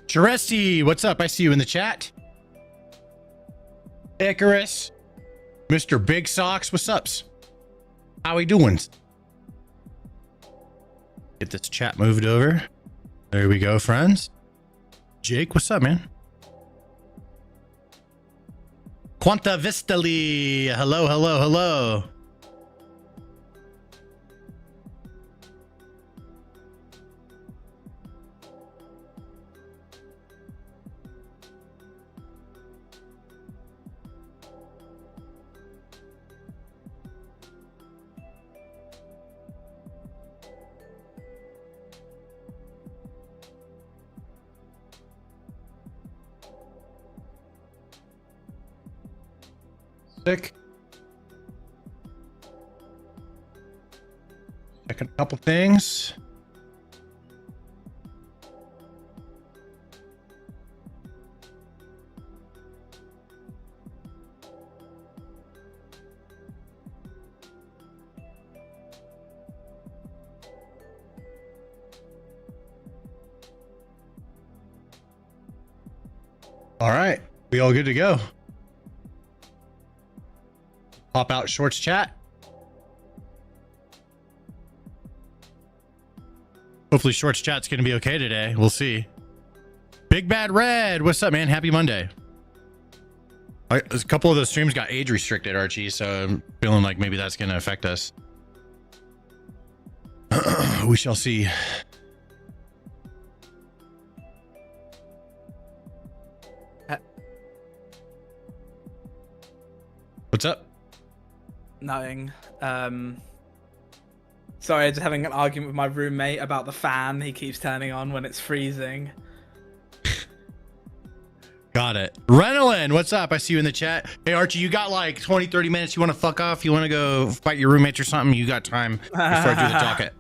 Teresti, what's up? I see you in the chat. Icarus, Mr. Big Socks, what's ups? How we doing? Get this chat moved over. There we go, friends. Jake, what's up, man? Quanta Vistali, hello, hello, hello. Sick. Check a couple things. All right, we all good to go. Pop out shorts chat. Hopefully shorts chat's gonna be okay today. We'll see. Big Bad Red, what's up, man? Happy Monday. A couple of those streams got age restricted, Archie, so I'm feeling like maybe that's gonna affect us. We shall see. What's up? Nothing. Sorry, just having an argument with my roommate about the fan he keeps turning on when it's freezing. Got it. Renolin, what's up? I see you in the chat. Hey, Archie, you got like 20, 30 minutes. You want to fuck off? You want to go fight your roommates or something? You got time before I do the docket.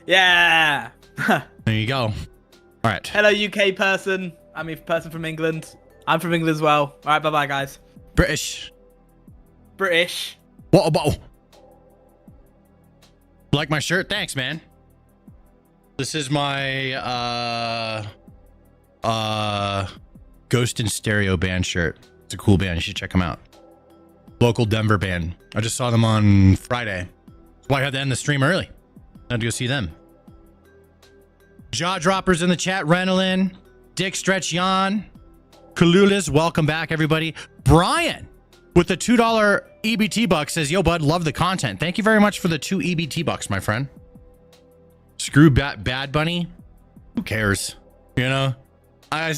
Yeah. There you go. All right. Hello, UK person. I'm a person from England. I'm from England as well. All right, bye-bye, guys. British. What about? Like my shirt? Thanks, man. This is my Ghost in Stereo band shirt. It's a cool band. You should check them out. Local Denver band. I just saw them on Friday. That's why I had to end the stream early. I had to go see them. Jaw droppers in the chat. Renolin, Dick Stretch Yan, Kalulis. Welcome back, everybody. Brian with the $2 EBT bucks says, yo, bud, love the content. Thank you very much for the 2 EBT bucks, my friend. Screw Bad Bunny. Who cares? You know, I'm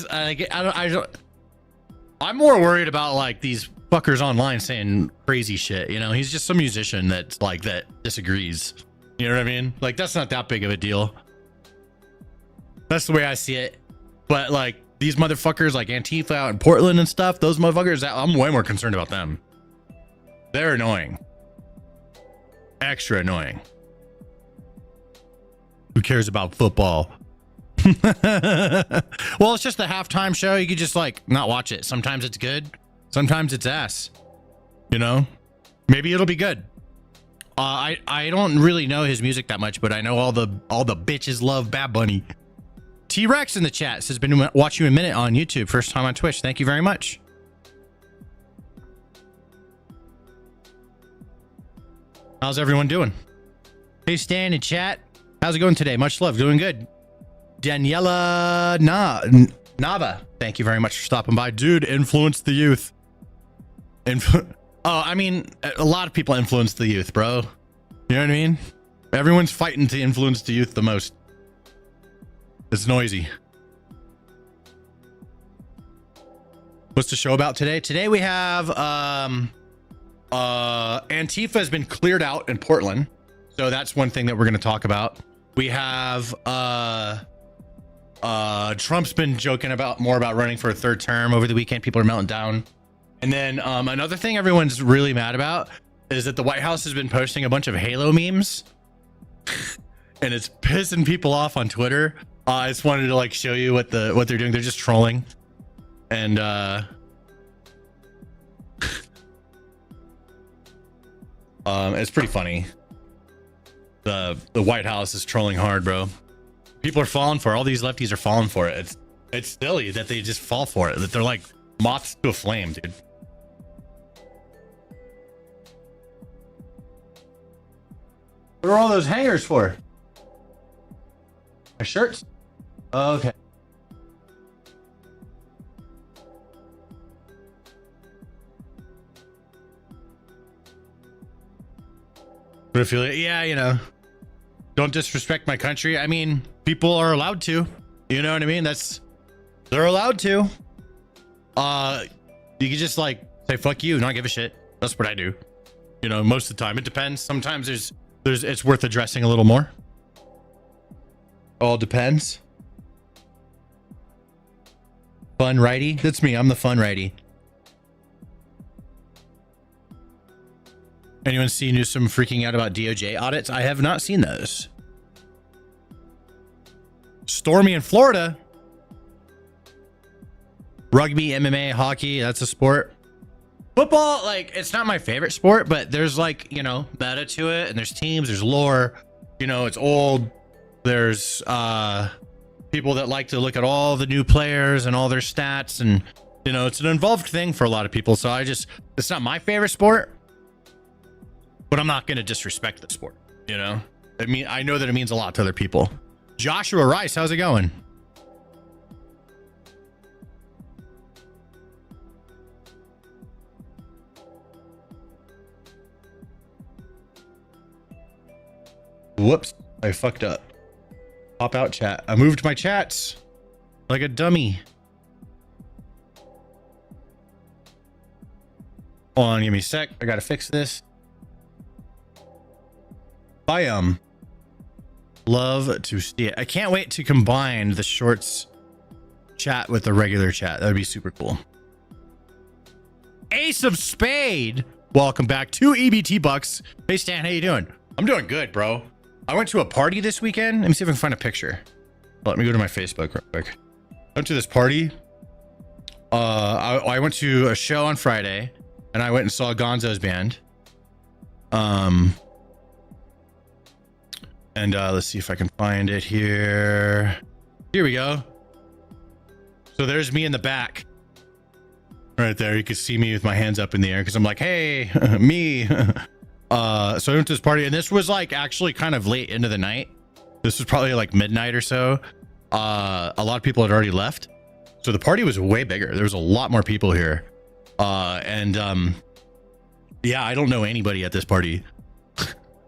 more worried about like these fuckers online saying crazy shit. You know, he's just some musician that's like that disagrees. You know what I mean? Like, that's not that big of a deal. That's the way I see it. But like these motherfuckers like Antifa out in Portland and stuff, those motherfuckers, I'm way more concerned about them. They're annoying. Extra annoying. Who cares about football? Well, it's just the halftime show. You could just like not watch it. Sometimes it's good. Sometimes it's ass. You know? Maybe it'll be good. I don't really know his music that much, but I know all the bitches love Bad Bunny. T-Rex in the chat says, been watching you a minute on YouTube. First time on Twitch. Thank you very much. How's everyone doing? Hey, Stan in chat. How's it going today? Much love. Doing good. Daniela Nava. Thank you very much for stopping by. Dude, influence the youth. Oh, I mean, a lot of people influence the youth, bro. You know what I mean? Everyone's fighting to influence the youth the most. It's noisy. What's the show about today? Today we have Antifa has been cleared out in Portland. So that's one thing that we're going to talk about. We have Trump's been joking more about running for a third term over the weekend. People are melting down. And then another thing everyone's really mad about is that the White House has been posting a bunch of Halo memes. And it's pissing people off on Twitter. I just wanted to like show you what they're doing. They're just trolling. And it's pretty funny. The White House is trolling hard, bro. People are falling for it. All these lefties are falling for it. It's silly that they just fall for it, that they're like moths to a flame, dude. What are all those hangers for? My shirts? Okay. But if you, yeah, you know, don't disrespect my country. I mean, people are allowed to. You know what I mean? They're allowed to. You can just like say fuck you, not give a shit. That's what I do. You know, most of the time. It depends. Sometimes it's worth addressing a little more. All depends. Fun righty. That's me. I'm the fun righty. Anyone see Newsom freaking out about DOJ audits? I have not seen those. Stormy in Florida. Rugby, MMA, hockey, that's a sport. Football, like, it's not my favorite sport, but there's like, you know, meta to it, and there's teams, there's lore, you know, it's old. There's people that like to look at all the new players and all their stats, and you know, it's an involved thing for a lot of people. So it's not my favorite sport, but I'm not going to disrespect the sport, you know? I know that it means a lot to other people. Joshua Rice, how's it going? Whoops, I fucked up. Pop out chat. I moved my chats like a dummy. Hold on, give me a sec. I gotta fix this. Love to see it. I can't wait to combine the shorts chat with the regular chat. That'd be super cool. Ace of Spade, welcome back to EBT Bucks. Hey Stan, how you doing? I'm doing good, bro. I went to a party this weekend. Let me see if I can find a picture. Let me go to my Facebook real quick. I went to this party. I went to a show on Friday, and I went and saw Gonzo's band. And let's see if I can find it here. Here we go. So there's me in the back. Right there. You can see me with my hands up in the air because I'm like, hey, me. So I went to this party, and this was like actually kind of late into the night. This was probably like midnight or so. A lot of people had already left. So the party was way bigger. There was a lot more people here. Yeah, I don't know anybody at this party.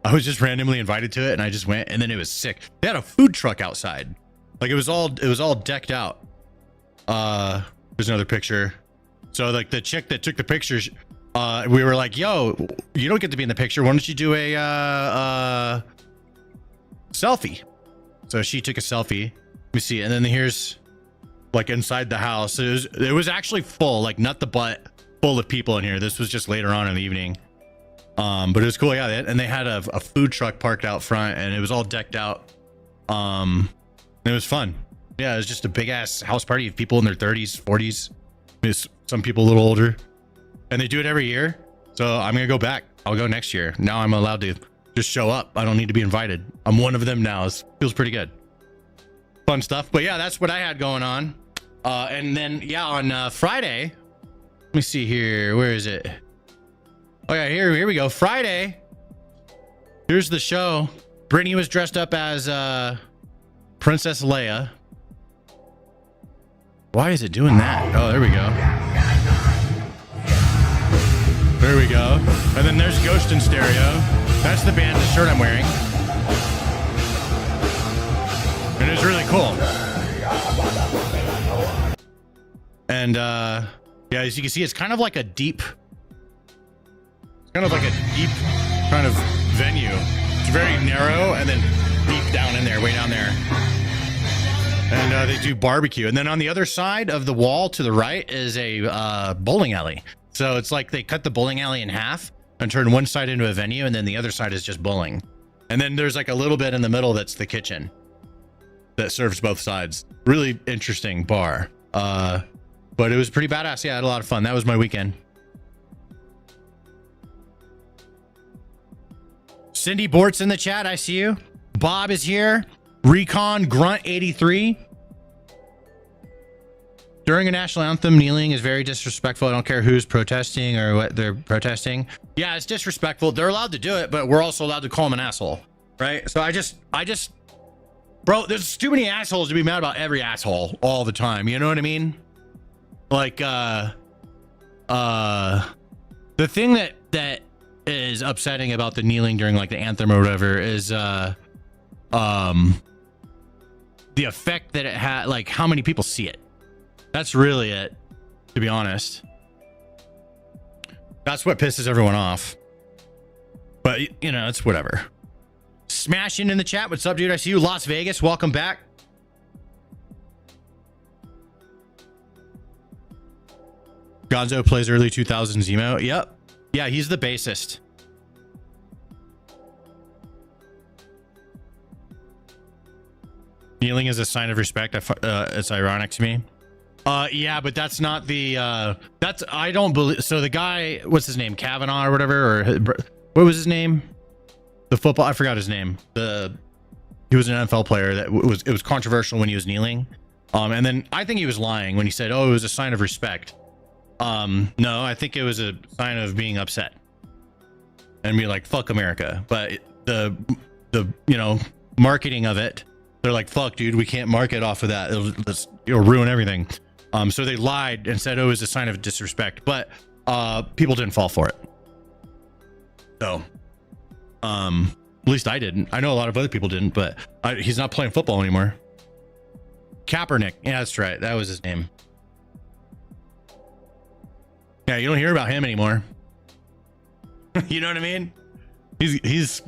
I was just randomly invited to it, and I just went, and then it was sick. They had a food truck outside. Like it was all decked out. There's another picture. So like the chick that took the pictures, we were like, yo, you don't get to be in the picture. Why don't you do a selfie? So she took a selfie. Let me see. And then here's like inside the house. It was actually full, like nut the butt full of people in here. This was just later on in the evening. But it was cool. Yeah. And they had a food truck parked out front, and it was all decked out. It was fun. Yeah. It was just a big ass house party of people in their 30s, 40s. Some people a little older, and they do it every year. So I'm going to go back. I'll go next year. Now I'm allowed to just show up. I don't need to be invited. I'm one of them now. It feels pretty good. Fun stuff. But yeah, that's what I had going on. And then, yeah, on Friday, let me see here. Where is it? Oh yeah, here we go. Friday. Here's the show. Brittany was dressed up as Princess Leia. Why is it doing that? Oh, there we go. There we go. And then there's Ghost in Stereo. That's the band, the shirt I'm wearing. And it's really cool. And yeah, as you can see, it's kind of like a deep, kind of venue. It's very narrow and then deep down in there, way down there. And they do barbecue. And then on the other side of the wall to the right is a bowling alley. So it's like they cut the bowling alley in half and turn one side into a venue, and then the other side is just bowling. And then there's like a little bit in the middle that's the kitchen that serves both sides. Really interesting bar. But it was pretty badass. Yeah, I had a lot of fun. That was my weekend. Cindy Bort's in the chat. I see you. Bob is here. Recon Grunt 83. during a national anthem, kneeling is very disrespectful. I don't care who's protesting or what they're protesting. Yeah, it's disrespectful. They're allowed to do it, but we're also allowed to call them an asshole, right? So I just, bro, there's too many assholes to be mad about every asshole all the time. You know what I mean? Like, the thing that is upsetting about the kneeling during like the anthem or whatever is, the effect that it had, like how many people see it. That's really it, to be honest. That's what pisses everyone off. But, you know, it's whatever. Smashing in the chat. What's up, dude? I see you. Las Vegas. Welcome back. Gonzo plays early 2000s emo. Yep. Yeah, he's the bassist. Kneeling is a sign of respect. It's ironic to me. Yeah, but that's not the that's, I don't believe. So the guy, what's his name, Kavanaugh or whatever, or what was his name, the football, I forgot his name, he was an NFL player that it was controversial when he was kneeling, and then I think he was lying when he said, oh, it was a sign of respect. No, I think it was a sign of being upset and be like, fuck America. But the you know, marketing of it, they're like, fuck, dude, we can't market off of that, it'll ruin everything. So they lied and said, oh, it was a sign of disrespect, but people didn't fall for it. So at least I didn't. I know a lot of other people didn't, but he's not playing football anymore. Kaepernick, yeah, that's right, that was his name. Yeah, you don't hear about him anymore. You know what I mean? He's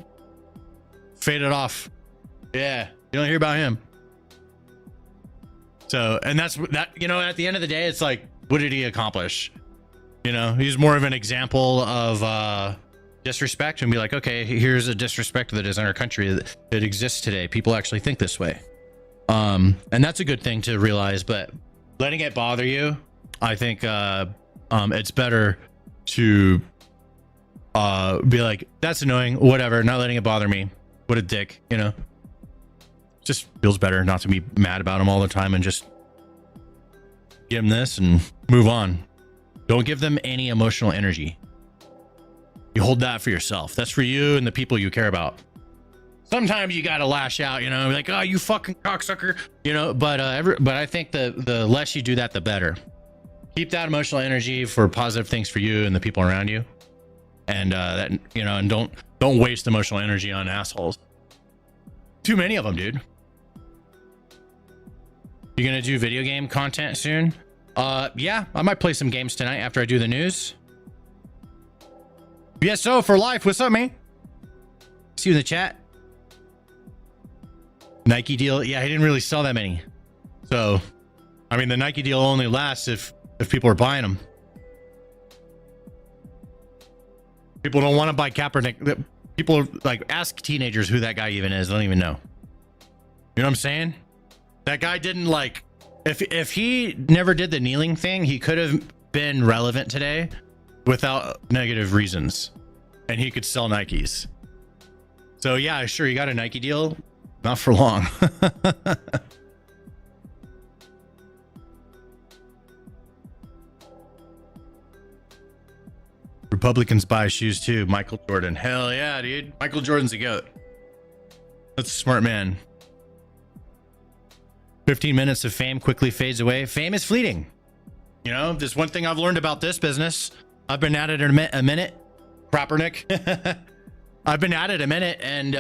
faded off. Yeah, you don't hear about him. So, and that's that, you know, at the end of the day, it's like, what did he accomplish? You know, he's more of an example of disrespect, and be like, okay, here's a disrespect that is in our country that exists today. People actually think this way. And that's a good thing to realize, but letting it bother you, I think it's better to be like, that's annoying, whatever, not letting it bother me. What a dick, you know? Just feels better not to be mad about him all the time and just give him this and move on. Don't give them any emotional energy. You hold that for yourself. That's for you and the people you care about. Sometimes you gotta lash out, you know, like, oh, you fucking cocksucker, you know. But I think the less you do that, the better. Keep that emotional energy for positive things for you and the people around you, and that, you know, and don't waste emotional energy on assholes. Too many of them, dude. You gonna do video game content soon? Yeah, I might play some games tonight after I do the news. BSO for life. What's up, man? See you in the chat. Nike deal. Yeah, he didn't really sell that many. So, I mean, the Nike deal only lasts if people are buying them. People don't want to buy Kaepernick. People are like, ask teenagers who that guy even is. They don't even know. You know what I'm saying? That guy didn't, like, if he never did the kneeling thing, he could have been relevant today without negative reasons, and he could sell Nikes. So yeah, sure, you got a Nike deal, not for long. Republicans buy shoes too. Michael Jordan. Hell yeah, dude. Michael Jordan's a goat. That's a smart man. 15 minutes of fame quickly fades away. Fame is fleeting. You know, there's one thing I've learned about this business. I've been at it a minute. Propernick. I've been at it a minute, and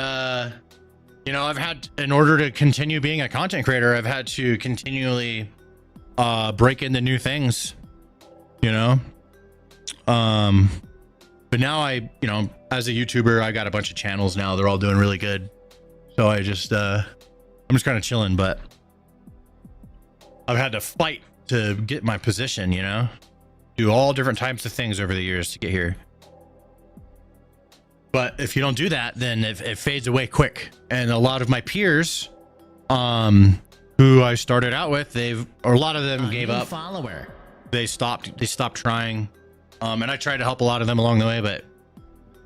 you know, I've had, in order to continue being a content creator, I've had to continually break into new things, you know. But now you know, as a YouTuber, I got a bunch of channels now. They're all doing really good. So I'm just kind of chilling, but I've had to fight to get my position, you know, do all different types of things over the years to get here. But if you don't do that, then it fades away quick. And a lot of my peers, who I started out with, a lot of them gave up. Follower. They stopped trying. And I tried to help a lot of them along the way, but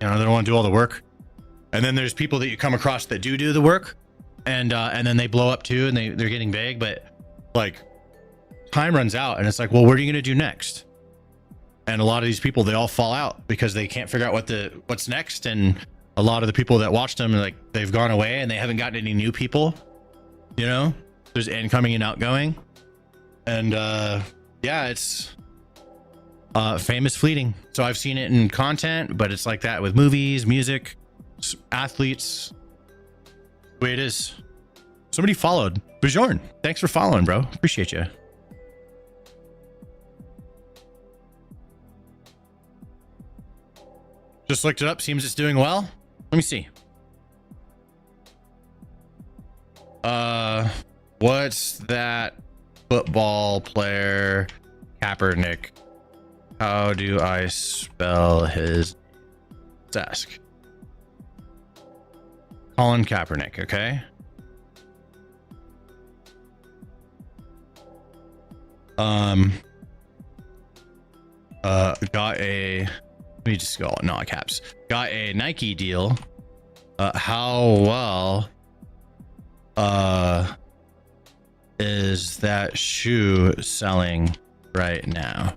you know, they don't want to do all the work. And then there's people that you come across that do the work, and then they blow up too, and they're getting big. But like, time runs out, and it's like, well, what are you going to do next? And a lot of these people, they all fall out because they can't figure out what's next. And a lot of the people that watched them, like, they've gone away and they haven't gotten any new people. You know, there's incoming and outgoing. And yeah, it's fame is fleeting. So I've seen it in content, but it's like that with movies, music, athletes. The way it is. Somebody followed. Bajorn, thanks for following, bro. Appreciate you. Just looked it up. Seems it's doing well. Let me see. What's that football player? Kaepernick. How do I spell his? Let's ask. Colin Kaepernick. Okay. Got a, let me just go, not caps. Got a Nike deal. How well is that shoe selling right now?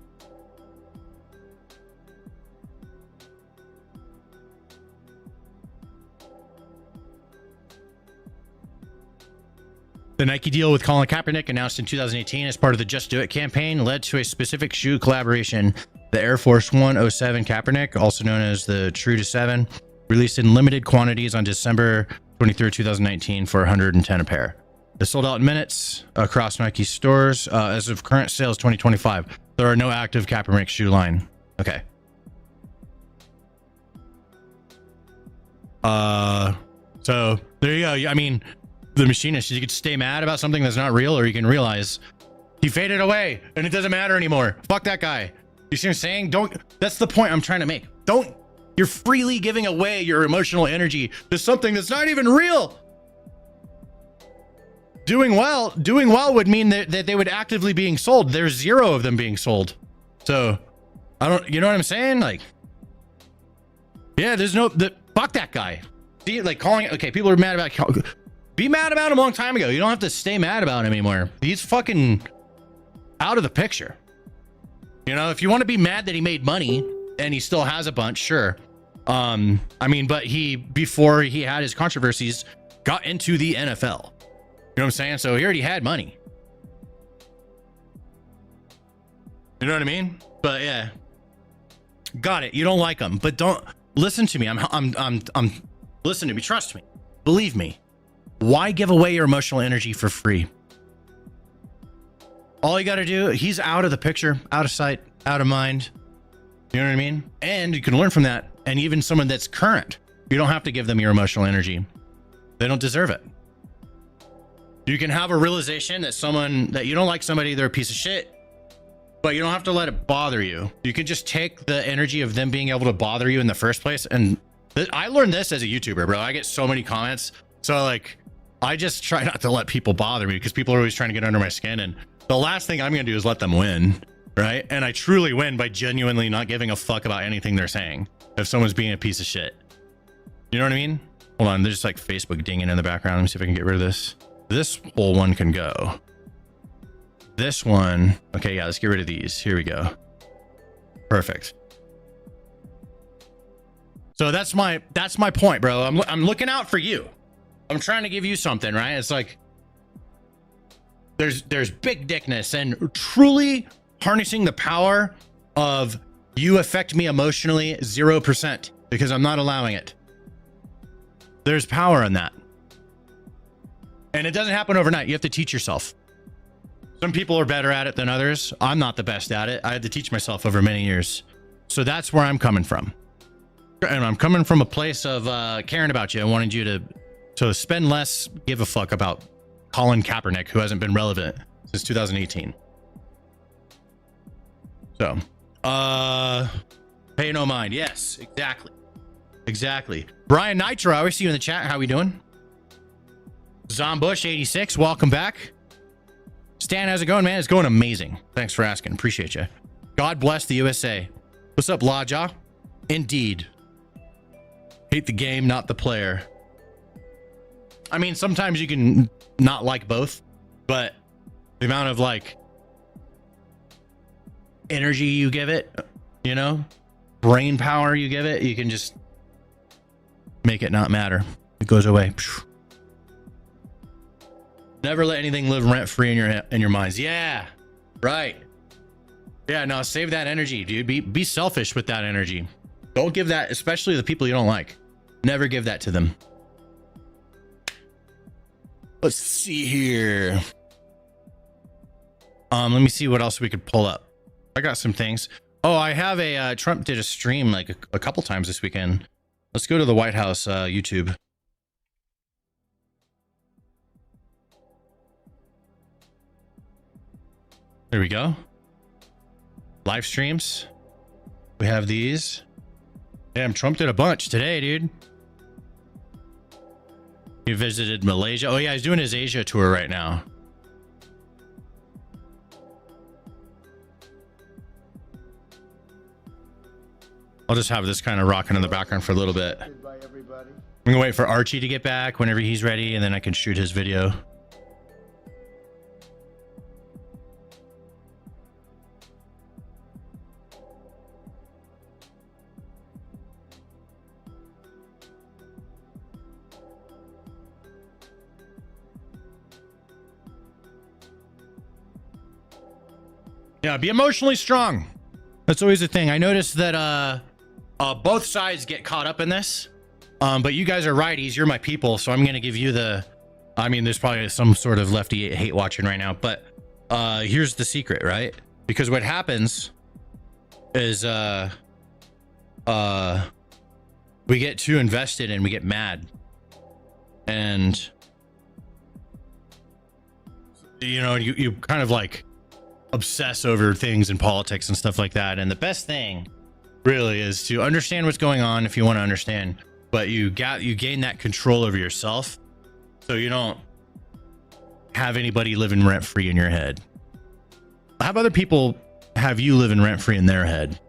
The Nike deal with Colin Kaepernick, announced in 2018 as part of the Just Do It campaign, led to a specific shoe collaboration. The Air Force 107 Kaepernick, also known as the True to 7, released in limited quantities on December 23, 2019 for 110 a pair. They sold out in minutes across Nike stores. As of current sales 2025, there are no active Kaepernick shoe line. Okay. So there you go. I mean, the machinist, you could stay mad about something that's not real, or you can realize he faded away and it doesn't matter anymore. Fuck that guy. You see what I'm saying? That's the point I'm trying to make. You're freely giving away your emotional energy to something that's not even real. Doing well would mean that they would actively being sold. There's 0 of them being sold. So you know what I'm saying? Like, yeah, fuck that guy. See, like, calling it, okay, people are mad about, be mad about him a long time ago. You don't have to stay mad about him anymore. He's fucking out of the picture. You know, if you want to be mad that he made money and he still has a bunch, sure. I mean, but before he had his controversies, got into the NFL. You know what I'm saying? So he already had money. You know what I mean? But yeah, got it. You don't like him, but don't listen to me. I'm listen to me. Trust me. Believe me. Why give away your emotional energy for free? All you got to do, he's out of the picture, out of sight, out of mind. You know what I mean? And you can learn from that. And even someone that's current, you don't have to give them your emotional energy. They don't deserve it. You can have a realization that you don't like somebody, they're a piece of shit, but you don't have to let it bother you. You can just take the energy of them being able to bother you in the first place. And I learned this as a YouTuber, bro. I get so many comments. So like, I just try not to let people bother me because people are always trying to get under my skin. And the last thing I'm going to do is let them win. Right. And I truly win by genuinely not giving a fuck about anything they're saying. If someone's being a piece of shit, you know what I mean? Hold on. There's like Facebook dinging in the background. Let me see if I can get rid of this. This whole one can go. This one. Okay. Yeah. Let's get rid of these. Here we go. Perfect. So that's my point, bro. I'm looking out for you. I'm trying to give you something, right? It's like there's big dickness and truly harnessing the power of you affect me emotionally 0% because I'm not allowing it. There's power in that. And it doesn't happen overnight. You have to teach yourself. Some people are better at it than others. I'm not the best at it. I had to teach myself over many years. So that's where I'm coming from. And I'm coming from a place of caring about you. I wanted you to spend less, give a fuck about Colin Kaepernick, who hasn't been relevant since 2018. So, pay no mind. Yes, exactly. Brian Nitro, I always see you in the chat. How we doing? Zombush 86, welcome back. Stan, how's it going, man? It's going amazing. Thanks for asking. Appreciate you. God bless the USA. What's up, Laja? Indeed. Hate the game, not the player. I mean, sometimes you can not like both, but the amount of like energy you give it, you know, brain power you give it, you can just make it not matter. It goes away. Never let anything live rent free in your minds. Yeah, right. Yeah, no, save that energy, dude. Be selfish with that energy. Don't give that, especially the people you don't like. Never give that to them. Let's see here. Let me see what else we could pull up. I got some things. Oh, I have a Trump did a stream like a couple times this weekend. Let's go to the White House YouTube. There we go. Live streams. We have these. Damn, Trump did a bunch today, dude. He visited Malaysia. Oh yeah, he's doing his Asia tour right now. I'll just have this kind of rocking in the background for a little bit. I'm gonna wait for Archie to get back whenever he's ready, and then I can shoot his video. Yeah, be emotionally strong. That's always the thing. I noticed that both sides get caught up in this. But you guys are righties. You're my people. So I'm going to give you the... I mean, there's probably some sort of lefty hate watching right now. But here's the secret, right? Because what happens is we get too invested and we get mad. And, you know, you kind of like... obsess over things in politics and stuff like that. And the best thing really is to understand what's going on if you want to understand, but you gain that control over yourself so you don't have anybody living rent free in your head. Have other people have you living rent free in their head,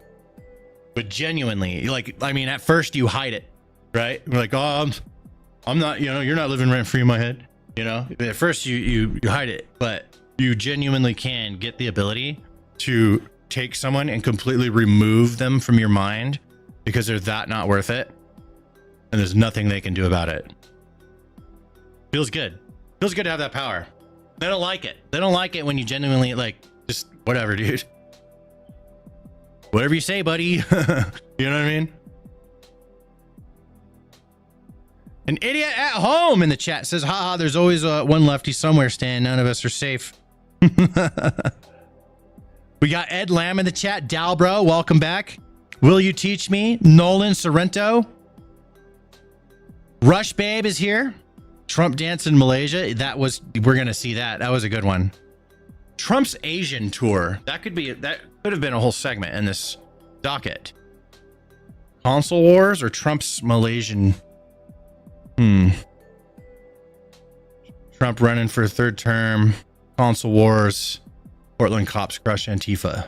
but genuinely, like, I mean, at first you hide it, right? You're like, oh, I'm not, you know, you're not living rent free in my head, you know. At first you hide it, but you genuinely can get the ability to take someone and completely remove them from your mind because they're that not worth it. And there's nothing they can do about it. Feels good. Feels good to have that power. They don't like it. They don't like it when you genuinely like, just whatever, dude. Whatever you say, buddy. You know what I mean? An idiot at home in the chat says, haha, there's always one lefty somewhere, Stan. None of us are safe. We got Ed Lamb in the chat. Dalbro, welcome back. Will you teach me? Nolan Sorrento. Rush Babe is here. Trump dance in Malaysia. We're gonna see that. That was a good one. Trump's Asian tour. That could have been a whole segment in this docket. Console wars or Trump's Malaysian. Trump running for a third term. Console wars. Portland cops crush Antifa.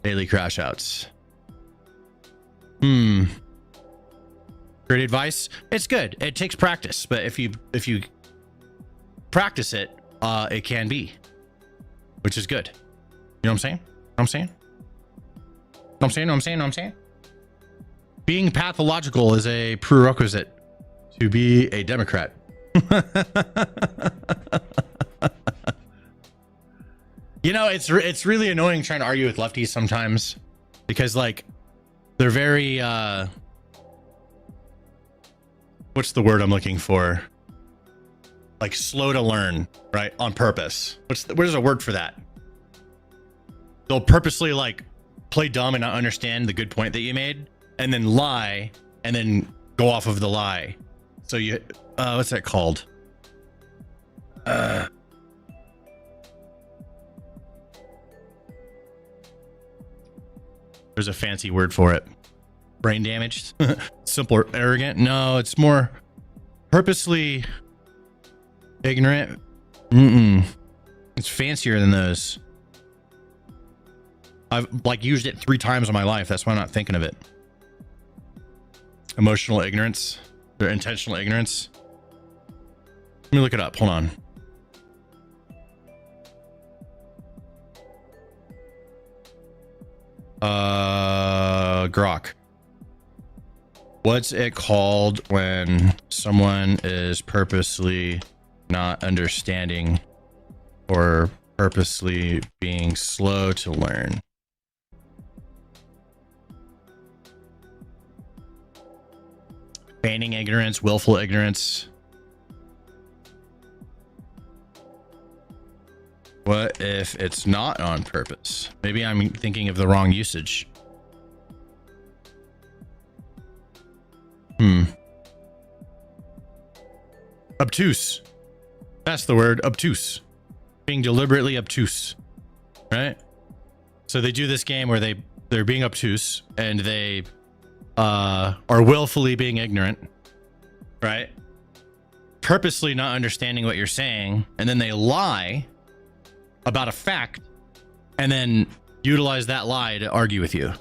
Daily crash outs. Great advice. It's good. It takes practice, but if you practice it, it can be, which is good. You know what I'm saying? Being pathological is a prerequisite to be a Democrat. You know, it's really annoying trying to argue with lefties sometimes because like they're very what's the word I'm looking for? Like slow to learn, right? On purpose. Where's a word for that? They'll purposely like play dumb and not understand the good point that you made and then lie and then go off of the lie. So you what's that called? There's a fancy word for it. Brain damaged. Simple or arrogant. No, it's more purposely ignorant. It's fancier than those. I've like used it 3 times in my life. That's why I'm not thinking of it. Emotional ignorance or intentional ignorance. Let me look it up. Hold on. Grok. What's it called when someone is purposely not understanding or purposely being slow to learn? Feigning ignorance, willful ignorance. What if it's not on purpose? Maybe I'm thinking of the wrong usage. Obtuse. That's the word. Obtuse. Being deliberately obtuse. Right? So they do this game where they're being obtuse and they are willfully being ignorant. Right? Purposely not understanding what you're saying, and then they lie about a fact and then utilize that lie to argue with you.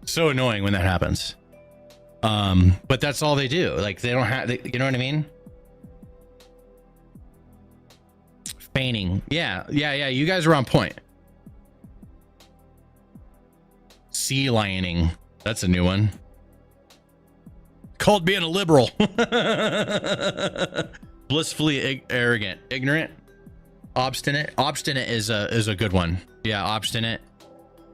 So annoying when that happens. But that's all they do. Like they don't have, you know what I mean? Feigning. Yeah. You guys are on point. Sea lioning. That's a new one. Called being a liberal. Blissfully arrogant. Ignorant. Obstinate. Obstinate is a good one. Yeah, obstinate.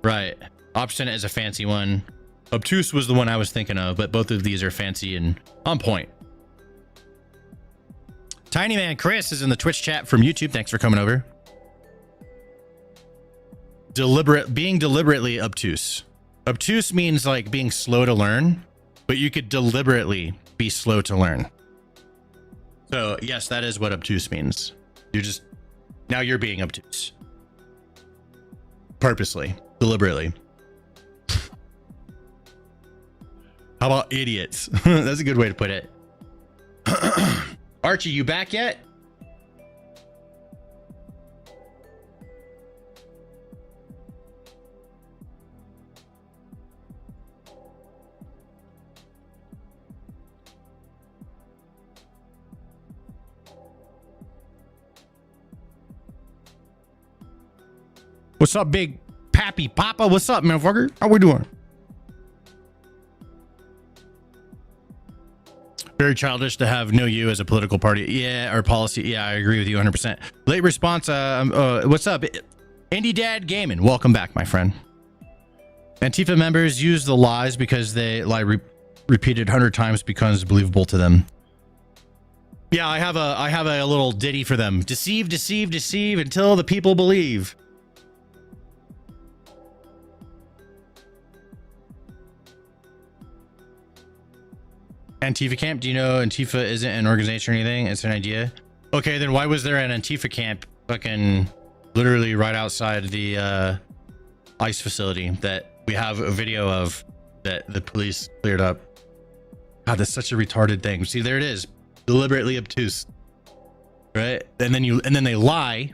Right. Obstinate is a fancy one. Obtuse was the one I was thinking of, but both of these are fancy and on point. Tiny Man Chris is in the Twitch chat from YouTube. Thanks for coming over. Being deliberately obtuse. Obtuse means like being slow to learn, but you could deliberately be slow to learn. So yes, that is what obtuse means. Now you're being obtuse. Purposely, deliberately. How about idiots? That's a good way to put it. Archie, you back yet? What's up, big Pappy Papa? What's up, motherfucker? How we doing? Very childish to have no you as a political party. Yeah, or policy. Yeah, I agree with you 100%. Late response. What's up? Indie Dad Gaming. Welcome back, my friend. Antifa members use the lies because they lie repeated 100 times because it's believable to them. Yeah, I have a little ditty for them. Deceive, deceive, deceive until the people believe. Antifa camp? Do you know Antifa isn't an organization or anything? It's an idea. Okay, then why was there an Antifa camp fucking literally right outside the ICE facility that we have a video of that the police cleared up? God, that's such a retarded thing. See, there it is. Deliberately obtuse. Right? And then they lie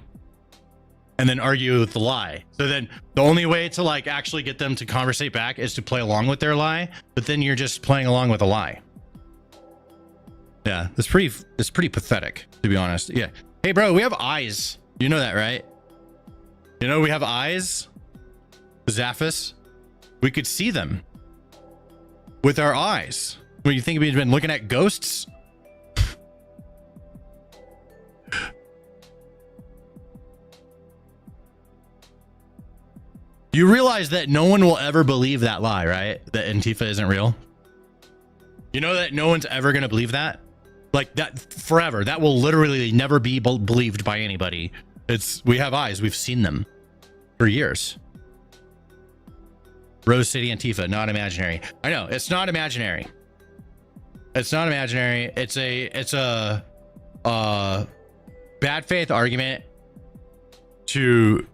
and then argue with the lie. So then the only way to like actually get them to conversate back is to play along with their lie, but then you're just playing along with a lie. Yeah, it's pretty pathetic, to be honest. Yeah. Hey, bro, we have eyes. You know that, right? You know we have eyes? Zaphis. We could see them with our eyes. What, you think we've been looking at ghosts? You realize that no one will ever believe that lie, right? That Antifa isn't real. You know that no one's ever going to believe that? Like that forever. That will literally never be believed by anybody. We have eyes. We've seen them for years. Rose City Antifa, not imaginary. I know it's not imaginary. It's not imaginary. It's a bad faith argument to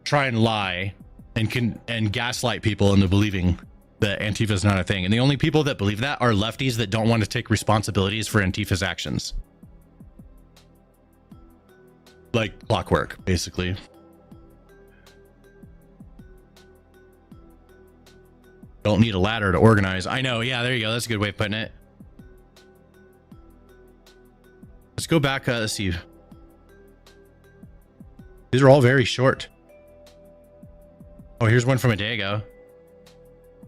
try and lie and gaslight people into believing that Antifa is not a thing. And the only people that believe that are lefties that don't want to take responsibilities for Antifa's actions. Like clockwork, basically. Don't need a ladder to organize. I know. Yeah, there you go. That's a good way of putting it. Let's go back. Let's see. These are all very short. Oh, here's one from a day ago.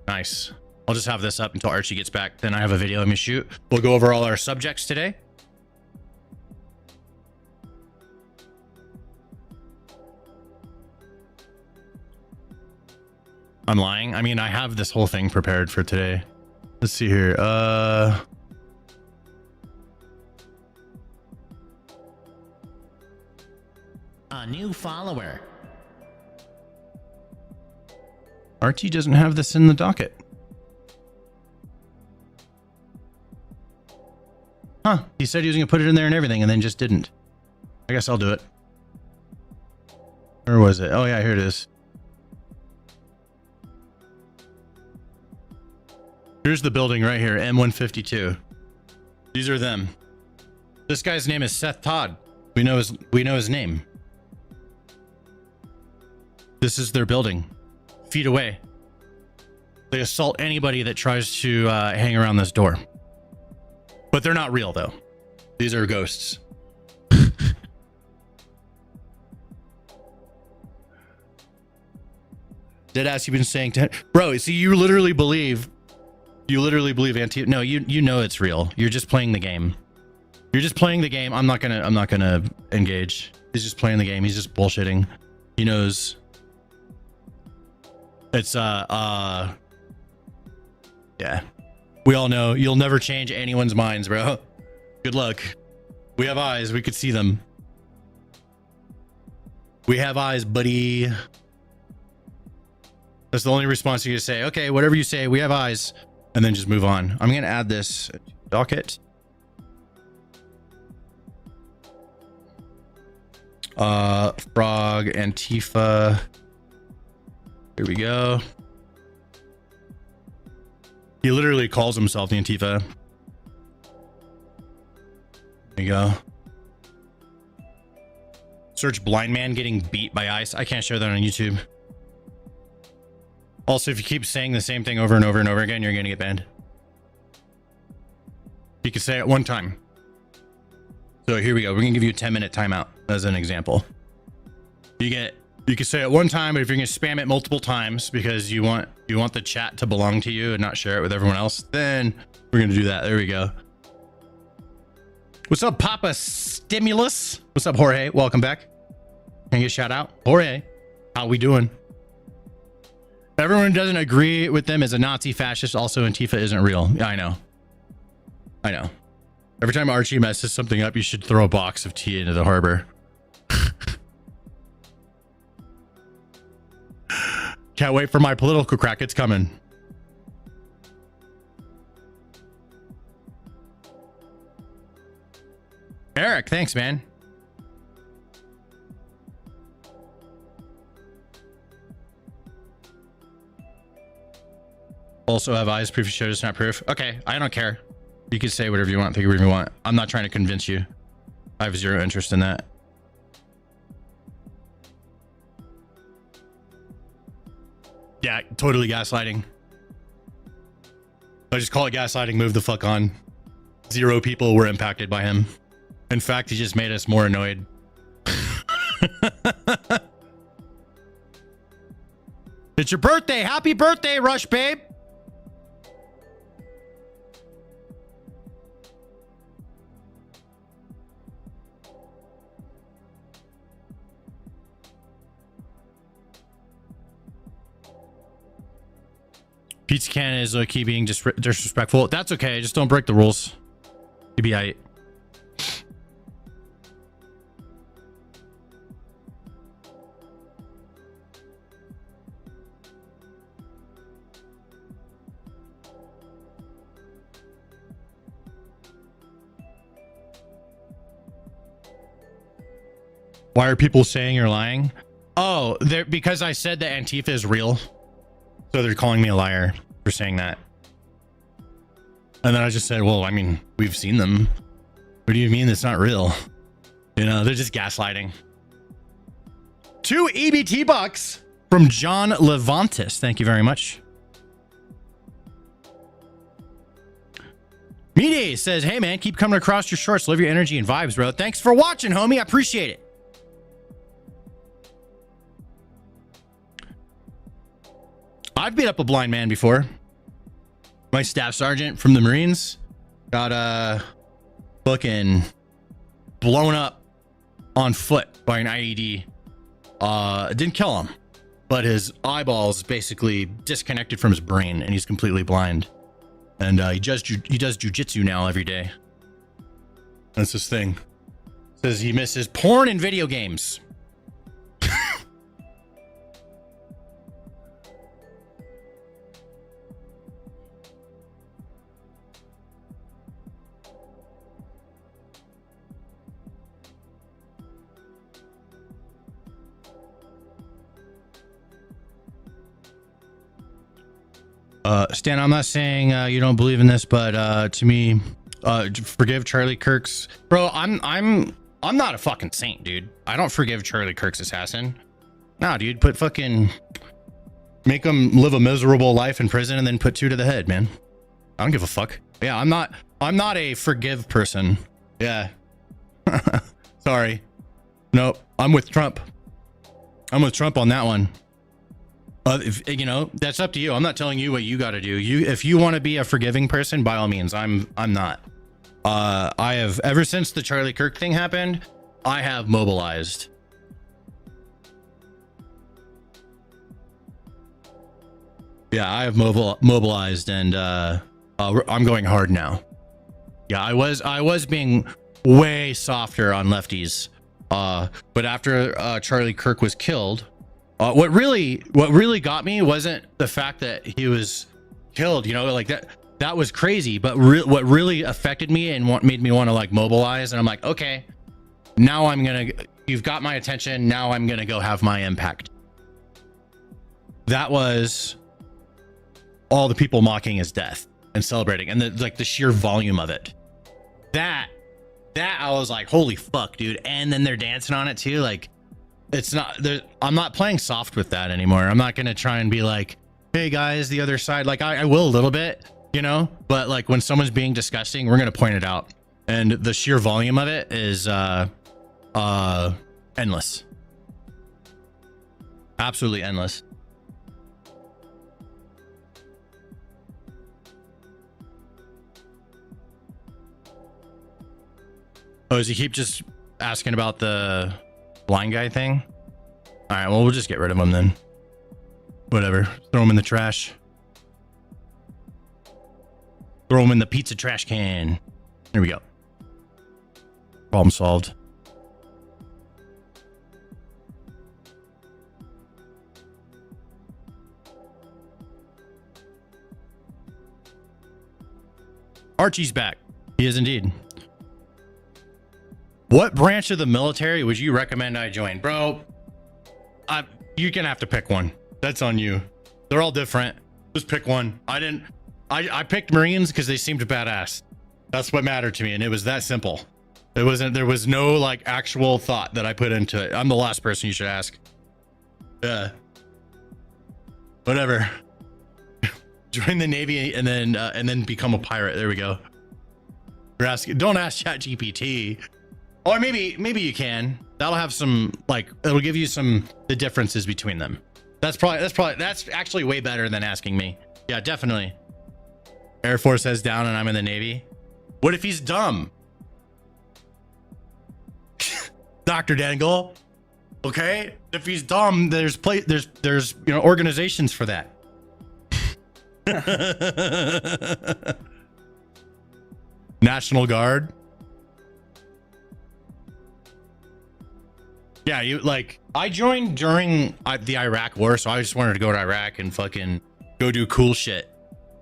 Nice. I'll just have this up until Archie gets back. Then I have a video let me shoot. We'll go over all our subjects today. I'm lying. I mean, I have this whole thing prepared for today. Let's see here. A new follower. Archie doesn't have this in the docket. Huh. He said he was going to put it in there and everything and then just didn't. I guess I'll do it. Where was it? Oh, yeah, here it is. Here's the building right here, M152. These are them. This guy's name is Seth Todd. We know his name. This is their building. Feet away. They assault anybody that tries to hang around this door. But they're not real, though. These are ghosts. Deadass, you've been saying to... Bro, see, you literally believe Antifa. No, you know it's real. You're just playing the game. You're just playing the game. I'm not gonna engage. He's just playing the game. He's just bullshitting. He knows. It's yeah. We all know you'll never change anyone's minds, bro. Good luck. We have eyes. We could see them. We have eyes, buddy. That's the only response you can say. Okay, whatever you say, we have eyes. And then just move on. I'm going to add this docket. Frog, Antifa. Here we go. He literally calls himself the Antifa. There you go. Search blind man getting beat by ice. I can't show that on YouTube. Also, if you keep saying the same thing over and over and over again, you're going to get banned. You can say it one time. So here we go. We're going to give you a 10-minute timeout as an example. You can say it one time, but if you're going to spam it multiple times because you want the chat to belong to you and not share it with everyone else, then we're going to do that. There we go. What's up, Papa Stimulus? What's up, Jorge? Welcome back. Can you get a shout out? Jorge, how we doing? Everyone who doesn't agree with them is a Nazi fascist. Also, Antifa isn't real. Yeah, I know. I know. Every time Archie messes something up, you should throw a box of tea into the harbor. Can't wait for my political crack. It's coming. Eric, thanks, man. Also have eyes. Proof you showed us, not proof. Okay, I don't care. You can say whatever you want, think whatever you want. I'm not trying to convince you. I have zero interest in that. Yeah, totally gaslighting. I just call it gaslighting. Move the fuck on. 0 people were impacted by him. In fact, he just made us more annoyed. It's your birthday. Happy birthday, Rush babe. Pizza Cannon is low-key being disrespectful. That's okay. Just don't break the rules. You be aight. Why are people saying you're lying? Oh, because I said that Antifa is real. So they're calling me a liar for saying that. And then I just said, well, I mean, we've seen them. What do you mean it's not real? You know, they're just gaslighting. 2 EBT bucks from John Levantis. Thank you very much. Mide says, hey man, keep coming across your shorts. Love your energy and vibes, bro. Thanks for watching, homie. I appreciate it. I've beat up a blind man before. My staff sergeant from the Marines got fucking blown up on foot by an IED. It didn't kill him, but his eyeballs basically disconnected from his brain, and he's completely blind. And he does jujitsu now every day. That's his thing. Says he misses porn and video games. Stan, I'm not saying you don't believe in this, but to me, forgive Charlie Kirk's. Bro, I'm not a fucking saint, dude. I don't forgive Charlie Kirk's assassin. Nah, dude, make him live a miserable life in prison and then put 2 to the head, man. I don't give a fuck. Yeah, I'm not a forgive person. Yeah. Sorry. Nope. I'm with Trump. I'm with Trump on that one. If, you know, that's up to you. I'm not telling you what you got to do. If you want to be a forgiving person, by all means. I'm not. I have, ever since the Charlie Kirk thing happened, I have mobilized. Yeah, I have mobilized, and I'm going hard now. Yeah, I was being way softer on lefties, but after Charlie Kirk was killed. What really got me wasn't the fact that he was killed, you know, like that was crazy. But what really affected me and made me want to like mobilize, and I'm like, okay, now you've got my attention. Now I'm gonna go have my impact. That was all the people mocking his death and celebrating, and the sheer volume of it. That I was like, holy fuck, dude. And then they're dancing on it too, like. It's not there. I'm not playing soft with that anymore. I'm not going to try and be like, hey guys, the other side. Like I will a little bit, you know, but like when someone's being disgusting, we're going to point it out. And the sheer volume of it is endless. Absolutely endless. Oh, does he keep just asking about the blind guy thing? All right, well, we'll just get rid of him then. Whatever. Throw him in the trash. Throw him in the pizza trash can. There we go. Problem solved. Archie's back. He is indeed. What branch of the military would you recommend I join? Bro, you're gonna have to pick one. That's on you. They're all different. Just pick one. I picked Marines because they seemed badass. That's what mattered to me, and it was that simple. There was no like actual thought that I put into it. I'm the last person you should ask. Yeah. Whatever. Join the Navy and then become a pirate. There we go. Don't ask ChatGPT. Or maybe you can. That'll have some, like, it'll give you the differences between them. That's actually way better than asking me. Yeah, definitely. Air Force heads down and I'm in the Navy. What if he's dumb? Dr. Dangle. Okay? If he's dumb, there's organizations for that. National Guard. Yeah, I joined during the Iraq war, so I just wanted to go to Iraq and fucking go do cool shit.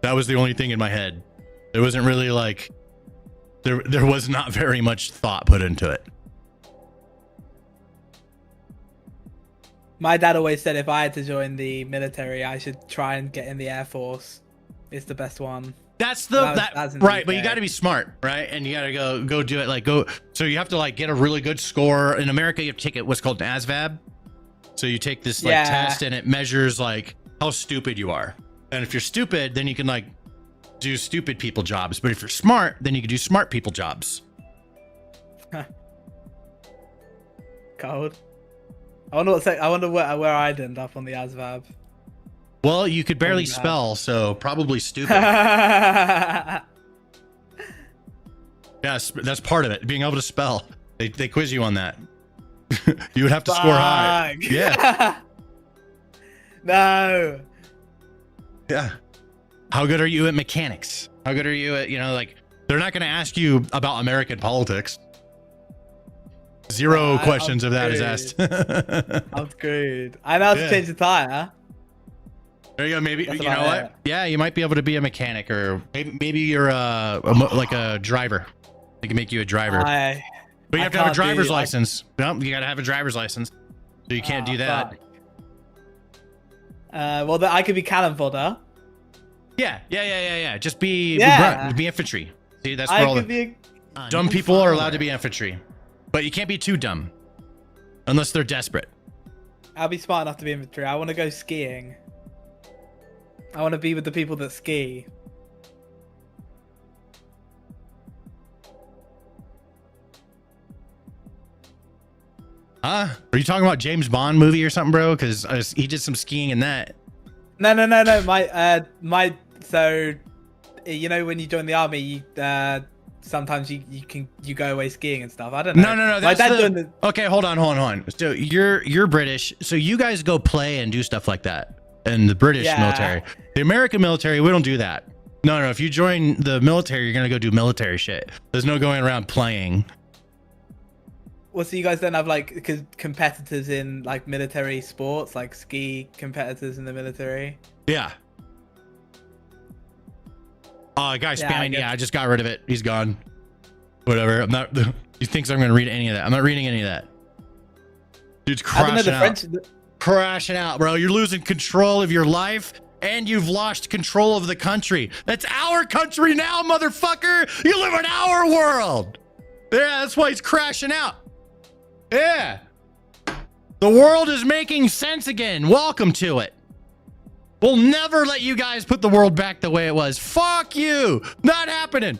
That was the only thing in my head. There wasn't really like, there was not very much thought put into it. My dad always said if I had to join the military, I should try and get in the Air Force. It's the best one. That's right, but you got to be smart, right? And you got to go do it. So you have to like get a really good score. In America, you have to take what's called an ASVAB. So you take this test, and it measures like how stupid you are. And if you're stupid, then you can like do stupid people jobs. But if you're smart, then you can do smart people jobs. Cold. I wonder where I'd end up on the ASVAB. Well, you could barely Oh, God. spell, so probably stupid. Yes, that's part of it. Being able to spell. They quiz you on that. You would have to score high. Fuck. Yeah. No. Yeah. How good are you at mechanics? How good are you at, like, they're not going to ask you about American politics. Zero questions of that is asked. I'm screwed. I know how to change the tire. There you go. Maybe, That's you know about what? it. Yeah, you might be able to be a mechanic, or maybe you're like a driver. They can make you a driver. But you have to have a driver's license. No, you got to have a driver's license. So you can't do that. Fuck. Well, I could be cannon fodder. Yeah. Just be be infantry. See, that's where I all could the be a dumb people are allowed to be infantry. But you can't be too dumb. Unless they're desperate. I'll be smart enough to be infantry. I want to go skiing. I want to be with the people that ski. Are you talking about James Bond movie or something, bro? Because he did some skiing in that. No. So, you know, when you join the army, you, sometimes you go away skiing and stuff. I don't know. No. My dad joined the... Okay, hold on. So you're British. So you guys go play and do stuff like that in the British military. The American military, we don't do that. No. If you join the military, you're gonna go do military shit. There's no going around playing. Well, so you guys don't have like competitors in like military sports, like ski competitors in the military? Yeah. Guy spamming. Yeah, I just got rid of it. He's gone. Whatever. I'm not. He thinks I'm gonna read any of that. I'm not reading any of that. Dude's crashing out. Crashing out, bro. You're losing control of your life, and you've lost control of the country. That's our country now, motherfucker. You live in our world. Yeah, that's why he's crashing out. Yeah. The world is making sense again. Welcome to it. We'll never let you guys put the world back the way it was. Fuck you. Not happening.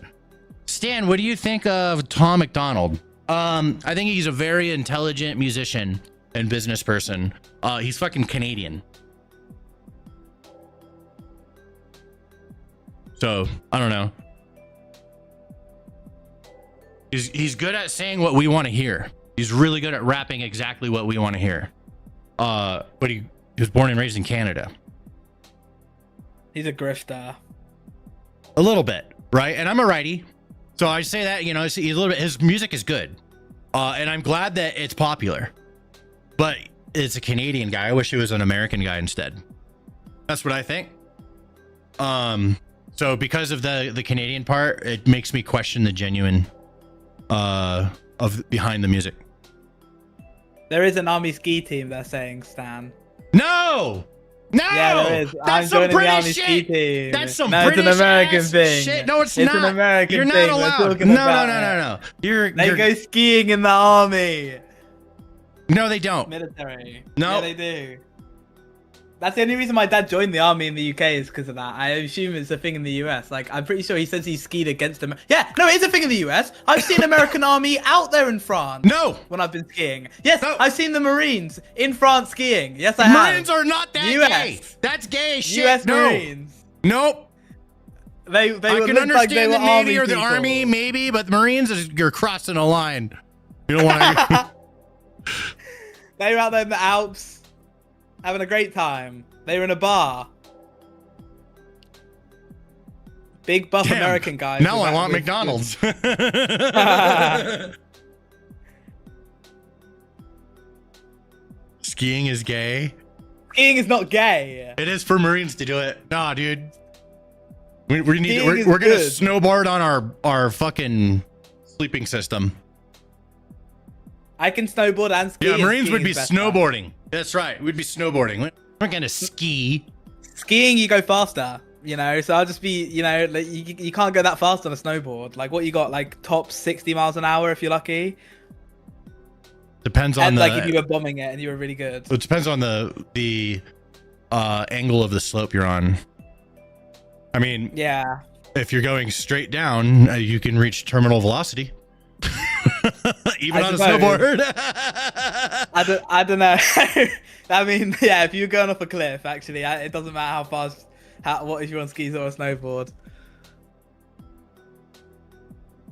Stan, what do you think of Tom McDonald? I think he's a very intelligent musician and business person. He's fucking Canadian. So, I don't know. He's good at saying what we want to hear. He's really good at rapping exactly what we want to hear. But he was born and raised in Canada. He's a grifter. A little bit, right? And I'm a righty. So I say that, you know, he's a little bit, his music is good. And I'm glad that it's popular. But it's a Canadian guy. I wish it was an American guy instead. That's what I think. So because of the Canadian part, it makes me question the genuine of behind the music. There is an army ski team, they're saying, Stan. No! Yeah, there is. That's some British shit. That's some British it's an American thing. Shit. No, it's not. It's an American You're not thing. allowed. No. They go skiing in the army. No, they don't. Military. No. Yeah, they do. That's the only reason my dad joined the army in the UK is because of that. I assume it's a thing in the US. Like, I'm pretty sure he says he skied against them. Yeah, no, it is a thing in the US. I've seen American army out there in France. No. When I've been skiing. Yes, no. I've seen the Marines in France skiing. Yes, I have. Marines are not that gay. That's gay shit. US no. Marines. Nope. They I can understand like they the were Navy or the people. Army, maybe, but the Marines, you're crossing a line. You don't want to. They were out there in the Alps, having a great time. They were in a bar. Big buff Damn. American guys. Now I want McDonald's. Skiing is gay. Skiing is not gay. It is for Marines to do it. Nah, dude. We're gonna good. snowboard on our fucking sleeping system. I can snowboard and ski. Yeah, and Marines would skiing be is better. snowboarding. That's right. We'd be snowboarding. We're not gonna ski. Skiing, you go faster. You know, so I'll just be, you know, like, you can't go that fast on a snowboard. Like, what you got, like top 60 miles an hour if you're lucky. Depends on and the. Like if you were bombing it and you were really good. It depends on the angle of the slope you're on. I mean, yeah. If you're going straight down, you can reach terminal velocity. Even on a snowboard. I don't know. I mean, yeah, if you're going off a cliff, actually, it doesn't matter how fast, what if you're on skis or a snowboard.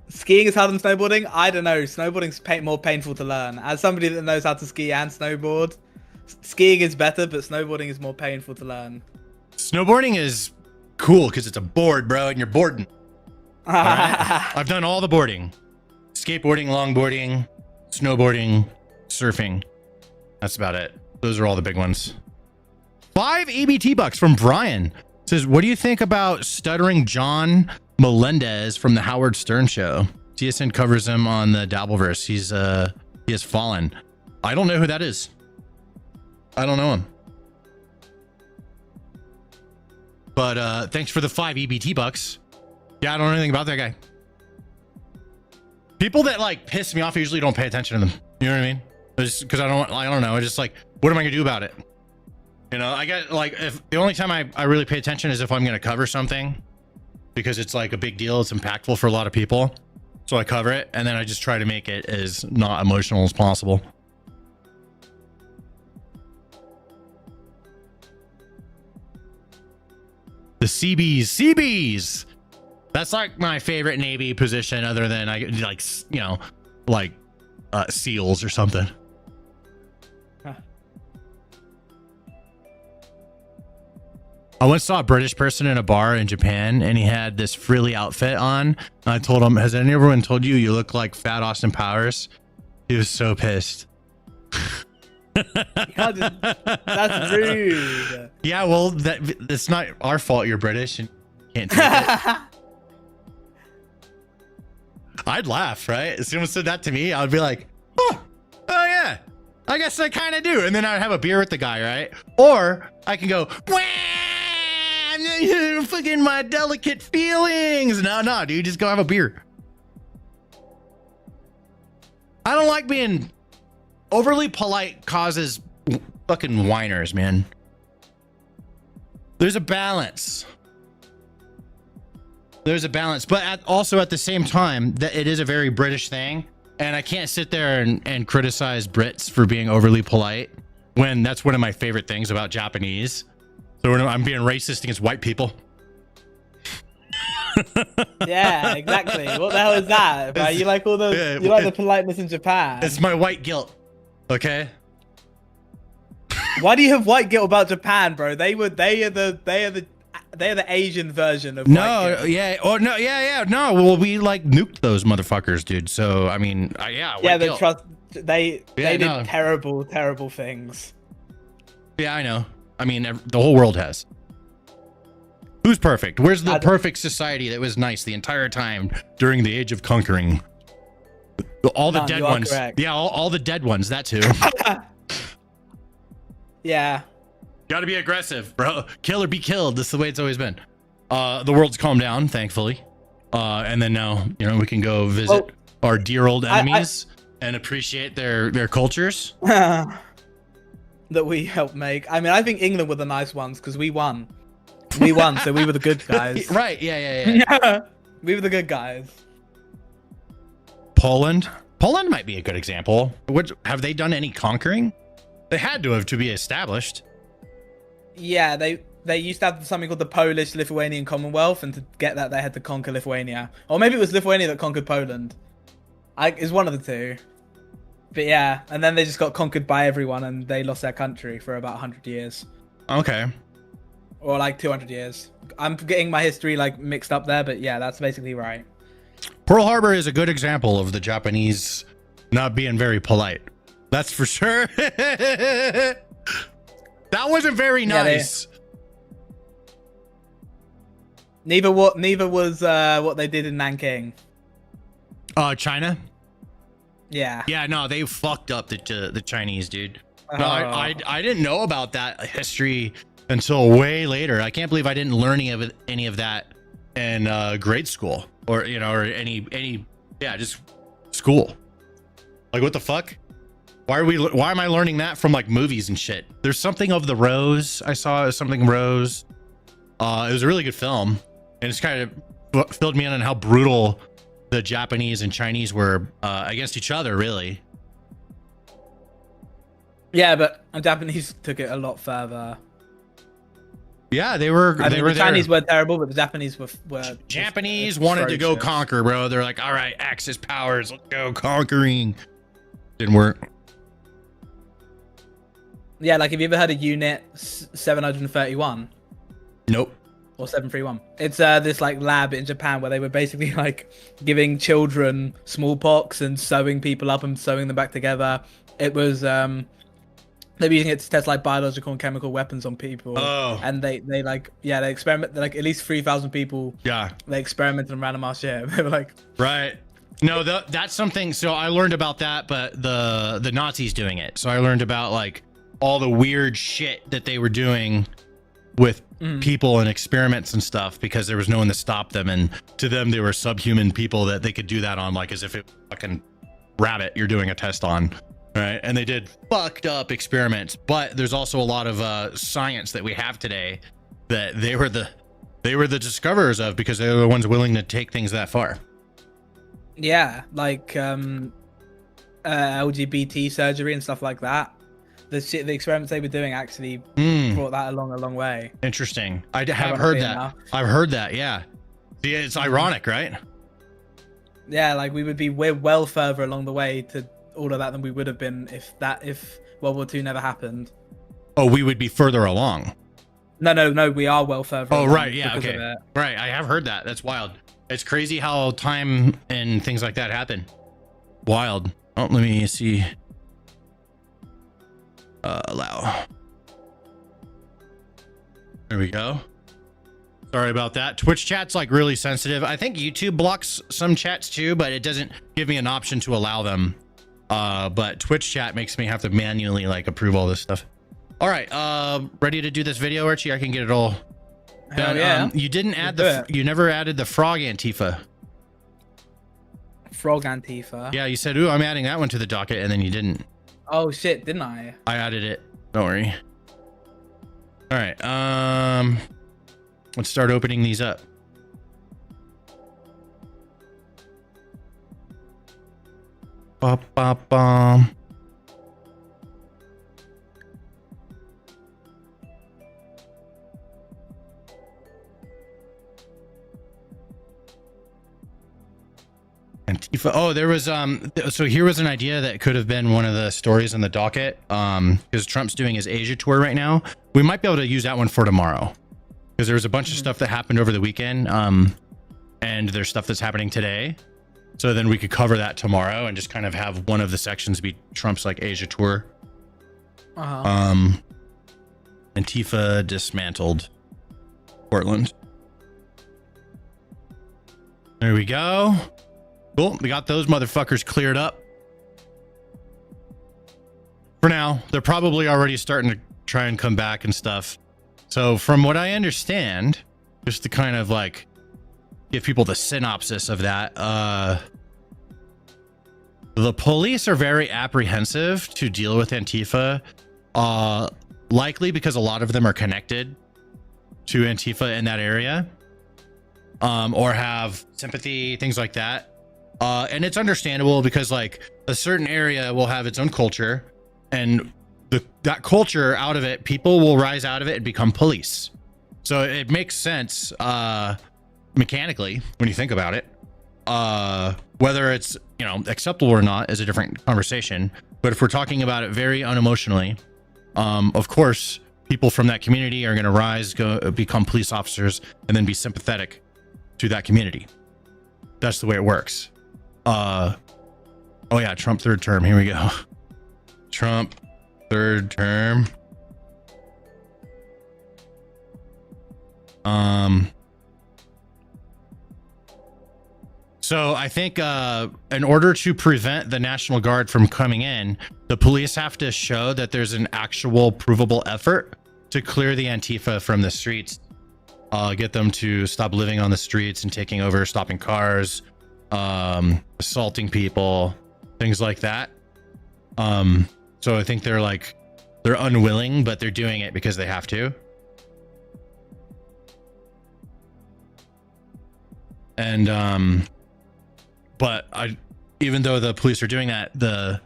Skiing is harder than snowboarding? I don't know. Snowboarding's more painful to learn. As somebody that knows how to ski and snowboard, skiing is better, but snowboarding is more painful to learn. Snowboarding is cool because it's a board, bro, and you're boarding. All right? I've done all the boarding. Skateboarding, longboarding, snowboarding, surfing. That's about it. Those are all the big ones. 5 EBT bucks from Brian. Says, what do you think about stuttering John Melendez from the Howard Stern show? TSN covers him on the Dabbleverse. He has fallen. I don't know who that is. I don't know him. But thanks for the 5 EBT bucks. Yeah, I don't know anything about that guy. People that like piss me off usually don't pay attention to them. You know what I mean? Because I don't know. It's just like, what am I gonna do about it? You know, I get like, if the only time I really pay attention is if I'm gonna cover something, because it's like a big deal. It's impactful for a lot of people. So I cover it, and then I just try to make it as not emotional as possible. The CBs. That's like my favorite Navy position, other than SEALs or something. Huh. I once saw a British person in a bar in Japan, and he had this frilly outfit on. I told him, "Has anyone told you you look like Fat Austin Powers?" He was so pissed. That's rude. Yeah, well, that's not our fault. You're British and can't take it. I'd laugh, right? If someone said that to me, I'd be like, oh yeah, I guess I kind of do. And then I'd have a beer with the guy, right? Or I can go, fucking my delicate feelings. No, dude, just go have a beer. I don't like being overly polite. Causes fucking whiners, man. There's a balance. But also at the same time, that it is a very British thing, and I can't sit there and criticize Brits for being overly polite when that's one of my favorite things about Japanese. So when I'm being racist against white people. Yeah, exactly. What the hell is that? Right? You like the politeness in Japan? It's my white guilt. Okay. Why do you have white guilt about Japan, bro? They are the Asian version of white guilt. Yeah. No, well, we like nuked those motherfuckers, dude. So I mean, they did terrible things. Yeah, I know. I mean, the whole world has. Who's perfect? Where's the perfect society that was nice the entire time during the age of conquering? All the dead ones. Correct. Yeah, all the dead ones. That too. Yeah. Gotta be aggressive, bro. Kill or be killed. This is the way it's always been. The world's calmed down, thankfully. And then now, we can go visit our dear old enemies and appreciate their cultures. That we helped make. I mean, I think England were the nice ones because we won. We won, so we were the good guys. Right, yeah. We were the good guys. Poland might be a good example. Have they done any conquering? They had to be established. Yeah, they used to have something called the Polish-Lithuanian Commonwealth, and to get that, they had to conquer Lithuania. Or maybe it was Lithuania that conquered Poland. It's one of the two. But yeah, and then they just got conquered by everyone, and they lost their country for about 100 years. Okay. Or like 200 years. I'm getting my history mixed up there, but yeah, that's basically right. Pearl Harbor is a good example of the Japanese not being very polite. That's for sure. That wasn't very nice. Neither was what they did in Nanking. China? Yeah. Yeah, no, they fucked up the Chinese, dude. No, I didn't know about that history until way later. I can't believe I didn't learn any of that in grade school or just school. Like, what the fuck? Why am I learning that from movies and shit? There's something of the Rose. I saw something Rose. It was a really good film, and it's kind of filled me in on how brutal the Japanese and Chinese were against each other, really. Yeah, but the Japanese took it a lot further. Yeah, they were. I They mean, were the Chinese there. were terrible, but the Japanese were Japanese just wanted to go atrocious. conquer, bro. They're like, all right, Axis powers, let's go conquering. Didn't work. Yeah, like have you ever heard of Unit 731 Nope. or 731? It's this like lab in Japan where they were basically like giving children smallpox and sewing people up and sewing them back together. It was they were using it to test like biological and chemical weapons on people. Oh. And they like they experiment like at least 3,000 people. Yeah. They experimented on random ass shit. They were like, right. No, that's something. So I learned about that, but the Nazis doing it. So I learned about like all the weird shit that they were doing with people and experiments and stuff because there was no one to stop them. And to them, they were subhuman people that they could do that on, like as if it was a fucking rabbit you're doing a test on. Right. And they did fucked up experiments. But there's also a lot of science that we have today that they were the discoverers of because they were the ones willing to take things that far. yeah, like LGBT surgery and stuff like that. The experiments they were doing actually brought that along a long way. Interesting. I have heard that. Enough. I've heard that. Yeah. See, it's ironic, right? Yeah, like we're well further along the way to all of that than we would have been if World War II never happened. Oh, we would be further along. No, we are well further. Oh, along right. Yeah. because Okay. of it. Right. I have heard that. That's wild. It's crazy how time and things like that happen. Wild. Oh, let me see. Allow. There we go. Sorry about that. Twitch chat's like really sensitive. I think YouTube blocks some chats too, but it doesn't give me an option to allow them. But Twitch chat makes me have to manually like approve all this stuff. All right. Ready to do this video, Archie? I can get it all done. Hell yeah. You didn't add Let's you never added the frog Antifa. Frog Antifa. Yeah, you said, ooh, I'm adding that one to the docket, and then you didn't. Oh shit, didn't I? I added it. Don't worry. All right. Let's start opening these up. Ba-ba-bum. Antifa. Oh, there was so here was an idea that could have been one of the stories in the docket. Because Trump's doing his Asia tour right now. We might be able to use that one for tomorrow. Because there was a bunch of stuff that happened over the weekend. And there's stuff that's happening today. So then we could cover that tomorrow and just kind of have one of the sections be Trump's like Asia tour. Antifa dismantled Portland. There we go. Cool. We got those motherfuckers cleared up. For now, they're probably already starting to try and come back and stuff. So from what I understand, just to kind of like give people the synopsis of that, the police are very apprehensive to deal with Antifa, likely because a lot of them are connected to Antifa in that area, or have sympathy, things like that. And it's understandable because like a certain area will have its own culture, and that culture out of it, people will rise out of it and become police. So it makes sense mechanically when you think about it. Whether it's, you know, acceptable or not is a different conversation. But if we're talking about it very unemotionally, of course, people from that community are going to rise, become police officers, and then be sympathetic to that community. That's the way it works. Oh yeah, Trump third term. Here we go. Trump third term. So I think in order to prevent the National Guard from coming in, the police have to show that there's an actual provable effort to clear the Antifa from the streets, get them to stop living on the streets and taking over, stopping cars, assaulting people, things like that. So I think they're unwilling, but they're doing it because they have to. And but even though the police are doing that, the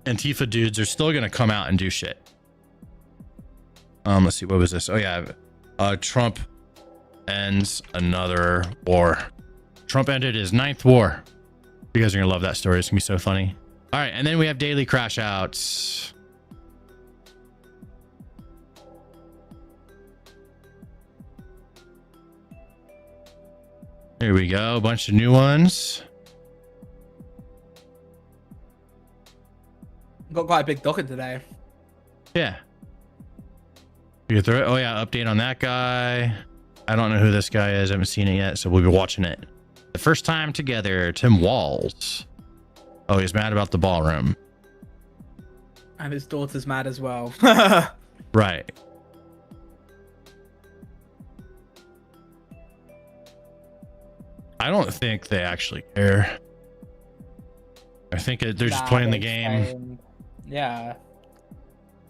Antifa dudes are still gonna come out and do shit. Let's see, what was this? Oh yeah, Trump ends another war. Trump ended his 9th war. You guys are gonna love that story. It's gonna be so funny. All right, and then we have daily crash outs. Here we go, a bunch of new ones. Got quite a big docket today. Yeah. You get through it. Oh yeah, update on that guy. I don't know who this guy is. I haven't seen it yet, so we'll be watching it. The first time together, Tim Walz. Oh, he's mad about the ballroom. And his daughter's mad as well. Right. I don't think they actually care. I think they're just playing the game. Yeah.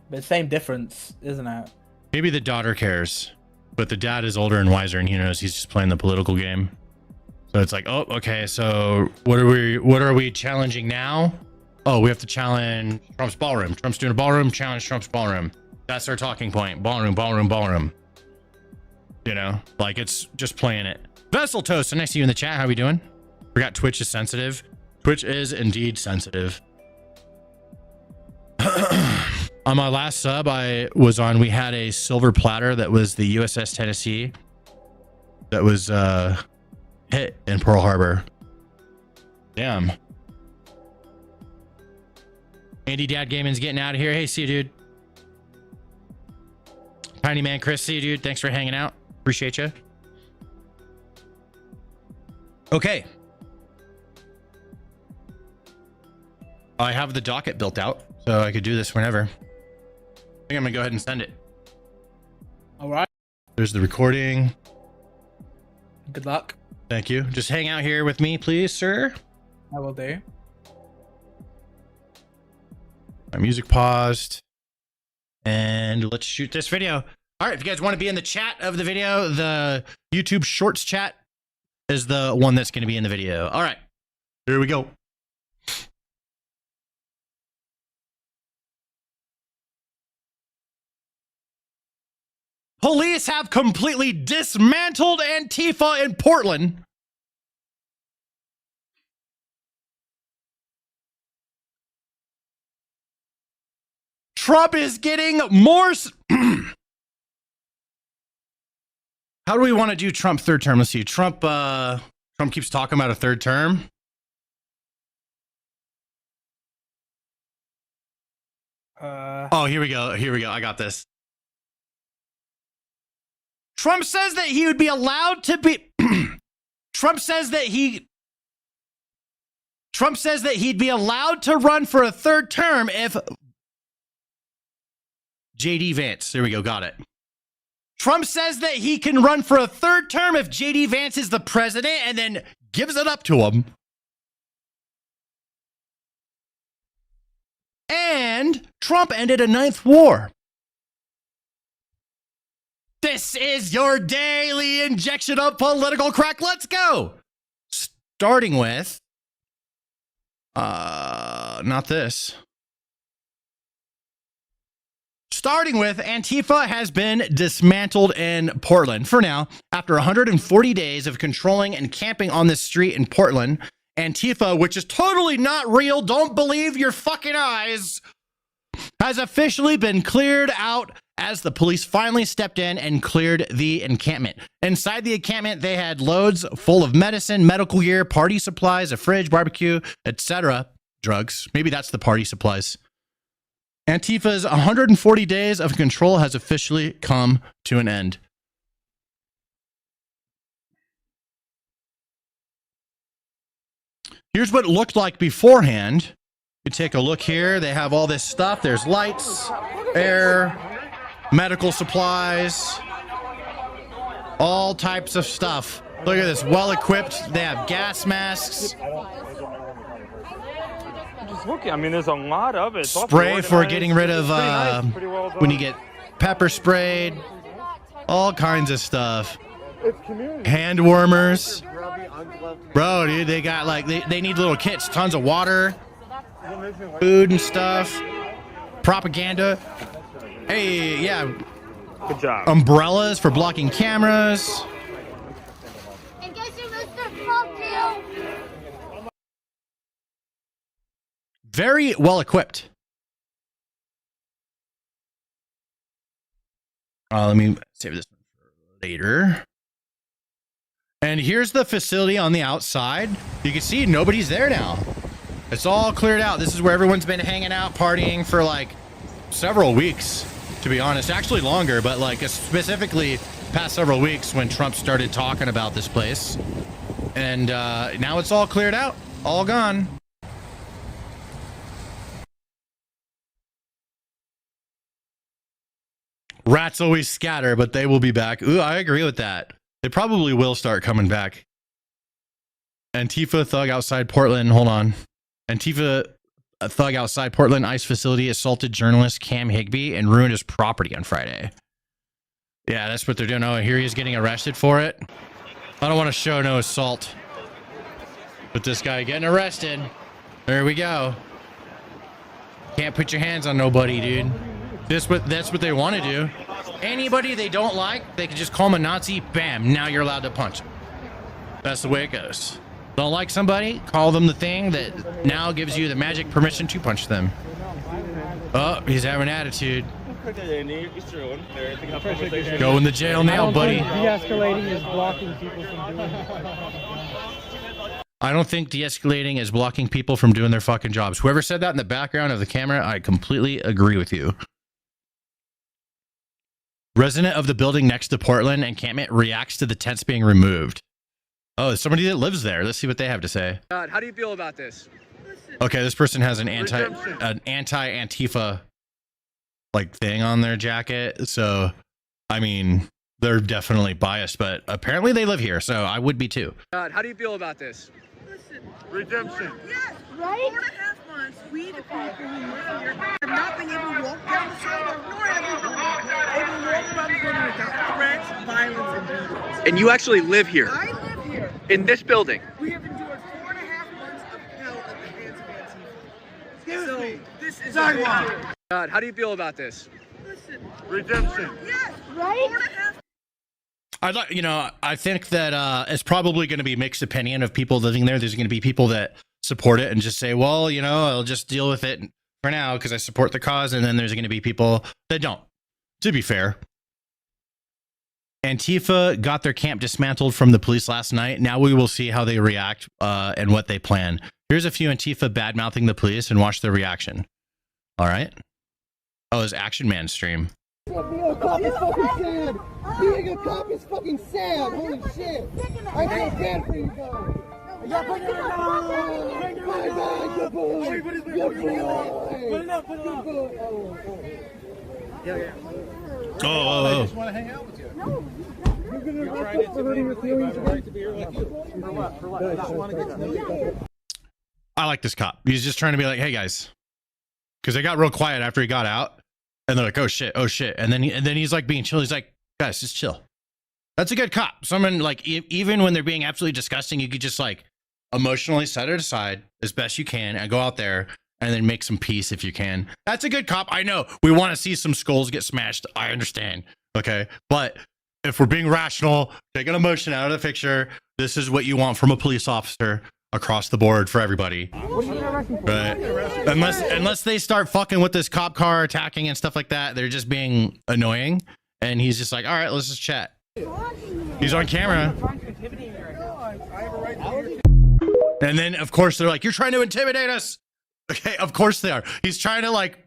But same difference, isn't it? Maybe the daughter cares, but the dad is older and wiser, and he knows he's just playing the political game. So it's like, oh, okay. So what are we challenging now? Oh, we have to challenge Trump's ballroom. Trump's doing a ballroom. Challenge Trump's ballroom. That's our talking point. Ballroom, ballroom, ballroom. You know, like it's just playing it. Vessel Toast, nice to see you in the chat. How we doing? Forgot Twitch is sensitive. Twitch is indeed sensitive. On my last sub I was on, we had a silver platter that was the USS Tennessee that was hit in Pearl Harbor. Damn. Andy Dad Gaming's getting out of here. Hey, see you, dude. Tiny Man Chris, see you, dude. Thanks for hanging out. Appreciate you. Okay. I have the docket built out, so I could do this whenever. I think I'm gonna go ahead and send it. All right. There's the recording. Good luck. Thank you. Just hang out here with me, please, sir. I will do. My music paused. And let's shoot this video. All right, if you guys want to be in the chat of the video, the YouTube Shorts chat is the one that's going to be in the video. All right, here we go. Police have completely dismantled Antifa in Portland. Trump is getting more. How do we want to do Trump third term? Let's see. Trump keeps talking about a third term. Oh, here we go. Here we go. I got this. Trump says that he would be allowed to be. Trump says that he'd be allowed to run for a third term if JD Vance. There we go. Got it. Trump says that he can run for a third term if JD Vance is the president and then gives it up to him. And Trump ended a 9th war. This is your daily injection of political crack. Let's go. Starting with, not this. Starting with, Antifa has been dismantled in Portland. For now, after 140 days of controlling and camping on this street in Portland, Antifa, which is totally not real, don't believe your fucking eyes, has officially been cleared out as the police finally stepped in and cleared the encampment. Inside the encampment, they had loads full of medicine, medical gear, party supplies, a fridge, barbecue, etc. Drugs. Maybe that's the party supplies. Antifa's 140 days of control has officially come to an end. Here's what it looked like beforehand. You take a look here. They have all this stuff. There's lights, air, medical supplies, all types of stuff. Look at this, well equipped. They have gas masks. Just looking, I mean, there's a lot of it. Spray for getting rid of when you get pepper sprayed. All kinds of stuff. Hand warmers. Bro, dude, they got like, they need little kits, tons of water. food and stuff, propaganda. Hey, yeah, Good job. umbrellas for blocking cameras. And guess who, Mr. Fuck you? Very well equipped. Let me save this one for later. And here's the facility on the outside. You can see nobody's there now. It's all cleared out. This is where everyone's been hanging out, partying for like several weeks, to be honest. Actually longer, but like specifically past several weeks when Trump started talking about this place. And now it's all cleared out, all gone. Rats always scatter, but they will be back. Ooh, I agree with that. They probably will start coming back. Antifa thug outside Portland. Hold on. Antifa thug outside Portland ICE facility assaulted journalist Cam Higbee and ruined his property on Friday. Yeah, that's what they're doing. Oh, here he is getting arrested for it. I don't want to show no assault. But this guy getting arrested. There we go. Can't put your hands on nobody, dude. That's what they want to do. Anybody they don't like, they can just call them a Nazi. Bam, now you're allowed to punch them. That's the way it goes. Don't like somebody, call them the thing that now gives you the magic permission to punch them. Oh, he's having attitude. Go in the jail now, buddy. De-escalating is blocking people from doing I don't think de-escalating is blocking people from doing their fucking jobs. Whoever said that in the background of the camera, I completely agree with you. Resident of the building next to Portland encampment reacts to the tents being removed. Oh, it's somebody that lives there. Let's see what they have to say. God, how do you feel about this? Okay, this person has an anti-Antifa like thing on their jacket. So, I mean, they're definitely biased, but apparently they live here, so I would be too. God, how do you feel about this? Redemption. Yes, right? 4.5 months, we the people who live here have not been able to walk down the sidewalk, nor have we been able to walk around the corner without threats, violence, and beatings. And you actually live here, I live here. in this building. We have endured 4.5 months of hell at the hands of Antifa. So, this is a God, how do you feel about this? Listen, Redemption. yes, Right? 4.5 I think that it's probably going to be mixed opinion of people living there. There's going to be people that support it and just say, well, I'll just deal with it for now because I support the cause. And then there's going to be people that don't, to be fair. Antifa got their camp dismantled from the police last night. Now we will see how they react and what they plan. Here's a few Antifa bad-mouthing the police and watch their reaction. All right. Oh, it's Action Man stream. Being a cop is fucking sad. Being a cop is fucking sad. Holy shit. I feel bad for you guys. Yeah, put it up. Bye-bye. Good boy. Good boy. Put it up. Put it up. Yeah. Oh. just want to hang out with you. No. You're going to arrest us for hurting your feelings again? To be here like you. For what? For what? I just want to get to know you. I like this cop. He's just trying to be like, hey, guys. Because they got real quiet after he got out. And they're like, oh shit. And then he's like being chill. He's like, guys, just chill. That's a good cop. Someone like, even when they're being absolutely disgusting, you could just like emotionally set it aside as best you can and go out there and then make some peace if you can. That's a good cop. I know we want to see some skulls get smashed. I understand. Okay. But if we're being rational, taking emotion out of the picture, this is what you want from a police officer across the board for everybody. Right. Unless they start fucking with this cop car attacking and stuff like that, they're just being annoying. And he's just like, all right, let's just chat. He's on camera. And then of course they're like, you're trying to intimidate us. Okay, of course they are. He's trying to like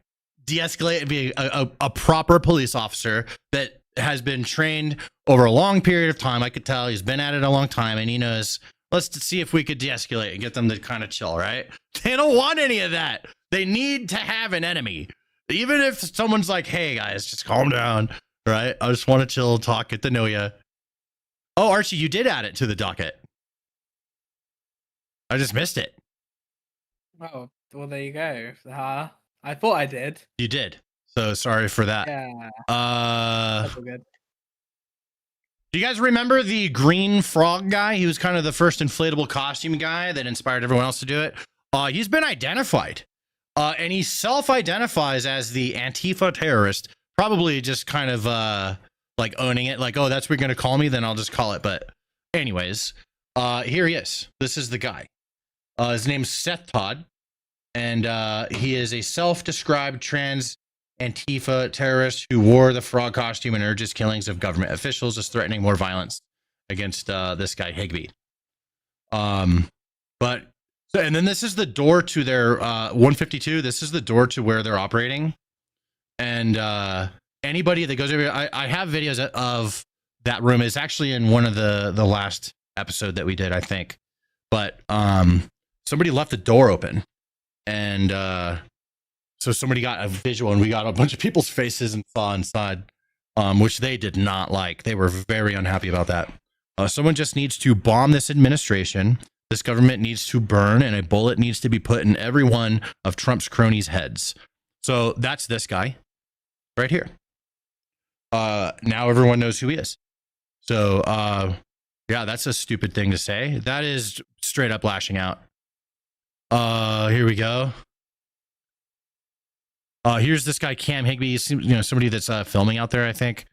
de-escalate and be a proper police officer that has been trained over a long period of time. I could tell he's been at it a long time and he knows, let's see if we could de-escalate and get them to kind of chill, right? They don't want any of that. They need to have an enemy. Even if someone's like, hey guys, just calm down, right? I just want to chill, talk, get to know you. Oh, Archie, you did add it to the docket. I just missed it. Oh, well, there you go. I thought I did. You did. So sorry for that. Yeah. That's all good. Do you guys remember the green frog guy? He was kind of the first inflatable costume guy that inspired everyone else to do it. He's been identified. And he self-identifies as the Antifa terrorist, probably just kind of like owning it, like, oh, that's what you're gonna call me, then I'll just call it. But anyways, here he is. This is the guy. His name's Seth Todd, and he is a self-described trans Antifa terrorist who wore the frog costume and urges killings of government officials, is threatening more violence against this guy Higby. But so, and then this is the door to their 152. This is the door to where they're operating. And anybody that goes over here, I have videos of that room. Is actually in one of the last episode that we did, I think. But somebody left the door open, and so somebody got a visual, and we got a bunch of people's faces and saw inside, which they did not like. They were very unhappy about that. Someone just needs to bomb this administration. This government needs to burn, and a bullet needs to be put in every one of Trump's cronies' heads. So that's this guy right here. Now everyone knows who he is. So, yeah, that's a stupid thing to say. That is straight up lashing out. Here we go. Here's this guy, Cam Higby, somebody that's filming out there, I think.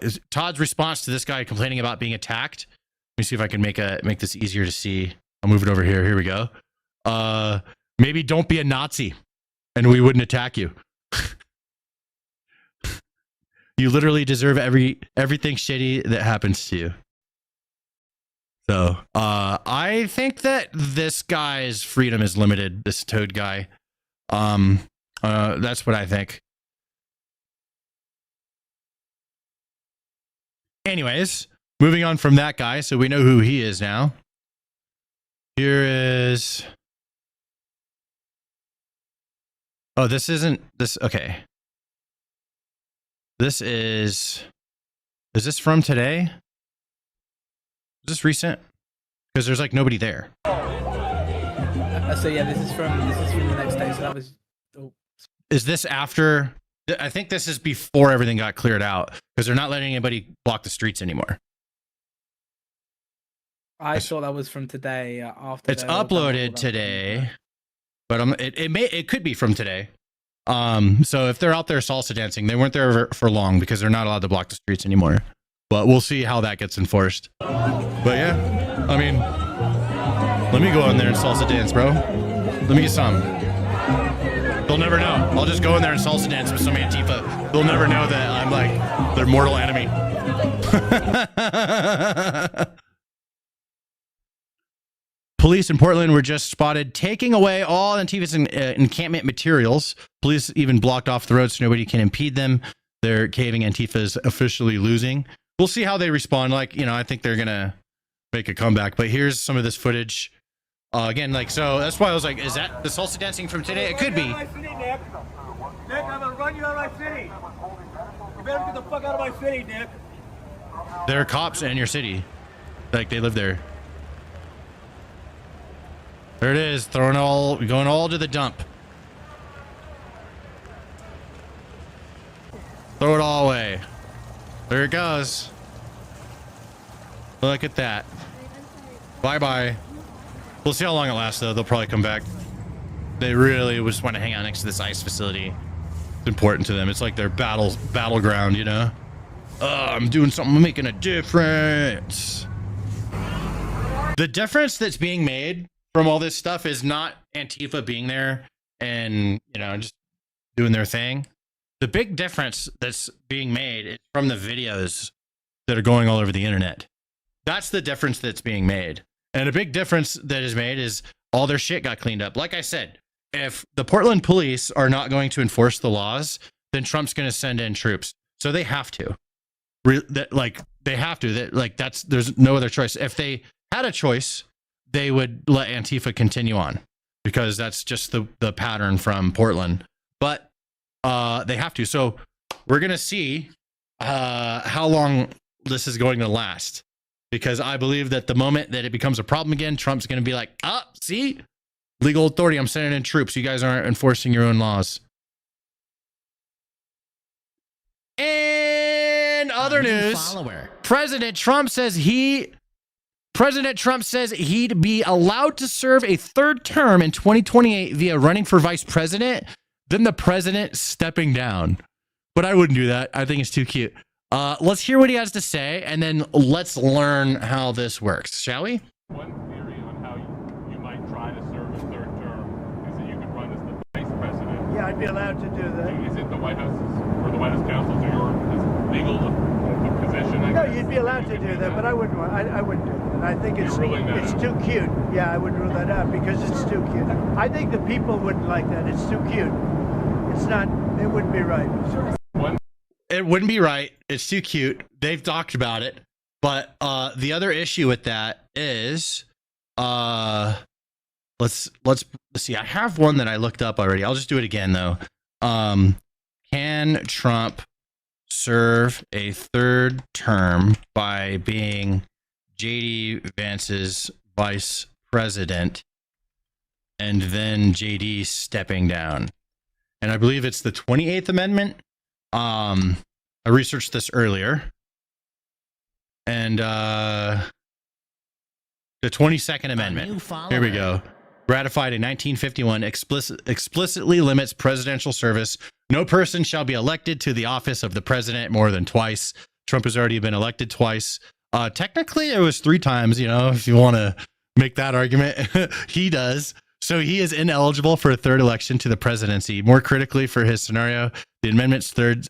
Is Todd's response to this guy complaining about being attacked. Let me see if I can make this easier to see. I'll move it over here. Here we go. Maybe don't be a Nazi and we wouldn't attack you. You literally deserve everything shitty that happens to you. So I think that this guy's freedom is limited, this Toad guy. That's what I think. Anyways, moving on from that guy, so we know who he is now. Here is... Oh, this isn't... This... Okay. This is... Is this from today? Is this recent? Because there's like nobody there. So yeah, this is from the next day. So that was... Oh. Is this after... I think this is before everything got cleared out, because they're not letting anybody block the streets anymore. I thought that was from today. After it's uploaded today, but it could be from today. So if they're out there salsa dancing, they weren't there for long because they're not allowed to block the streets anymore. But we'll see how that gets enforced. But yeah, I mean, let me go in there and salsa dance, bro. Let me get some. They'll never know. I'll just go in there and salsa dance with some Antifa. They'll never know that I'm like their mortal enemy. Police in Portland were just spotted taking away all Antifa's encampment materials. Police even blocked off the road so nobody can impede them. They're caving. Antifa's officially losing. We'll see how they respond. Like, I think they're going to make a comeback. But here's some of this footage. Again, like, so that's why I was like, is that the salsa dancing from today? It could be. Nick, I'm gonna run you out of my city. You better get the fuck out of my city, Nick. There are cops in your city. Like, they live there. There it is, going all to the dump. Throw it all away. There it goes. Look at that. Bye-bye. We'll see how long it lasts, though. They'll probably come back. They really just want to hang out next to this ice facility. It's important to them. It's like their battleground, I'm doing something, I'm making a difference. The difference that's being made from all this stuff is not Antifa being there and, just doing their thing. The big difference that's being made is from the videos that are going all over the internet. That's the difference that's being made. And a big difference that is made is all their shit got cleaned up. Like I said, if the Portland police are not going to enforce the laws, then Trump's going to send in troops. So they have to. They have to. There's no other choice. If they had a choice, they would let Antifa continue on because that's just the pattern from Portland. But they have to. So we're going to see how long this is going to last. Because I believe that the moment that it becomes a problem again, Trump's going to be like, see? Legal authority, I'm sending in troops. You guys aren't enforcing your own laws. In other news, President Trump says he President Trump says he'd be allowed to serve a third term in 2028 via running for vice president, then the president stepping down. But I wouldn't do that. I think it's too cute. Let's hear what he has to say, and then let's learn how this works, shall we? One theory on how you might try to serve a third term is that you could run as the vice president. Yeah, I'd be allowed to do that. Is it the White House or the White House counsels or your legal position? No, you'd be allowed to do that, but I wouldn't. I wouldn't do that. I think it's too cute. Yeah, I would rule that out because it's too cute. I think the people wouldn't like that. It's too cute. It's not. It wouldn't be right. It wouldn't be right. It's too cute. They've talked about it. But the other issue with that is, let's see. I have one that I looked up already. I'll just do it again though. Can Trump serve a third term by being JD Vance's vice president and then JD stepping down? And I believe it's the 28th Amendment. I researched this earlier. And the 22nd Amendment. Here we go. Ratified in 1951, explicitly limits presidential service. No person shall be elected to the office of the president more than twice. Trump has already been elected twice. Technically, it was 3 times, if you want to make that argument. He does. So he is ineligible for a third election to the presidency. More critically for his scenario, the amendment's third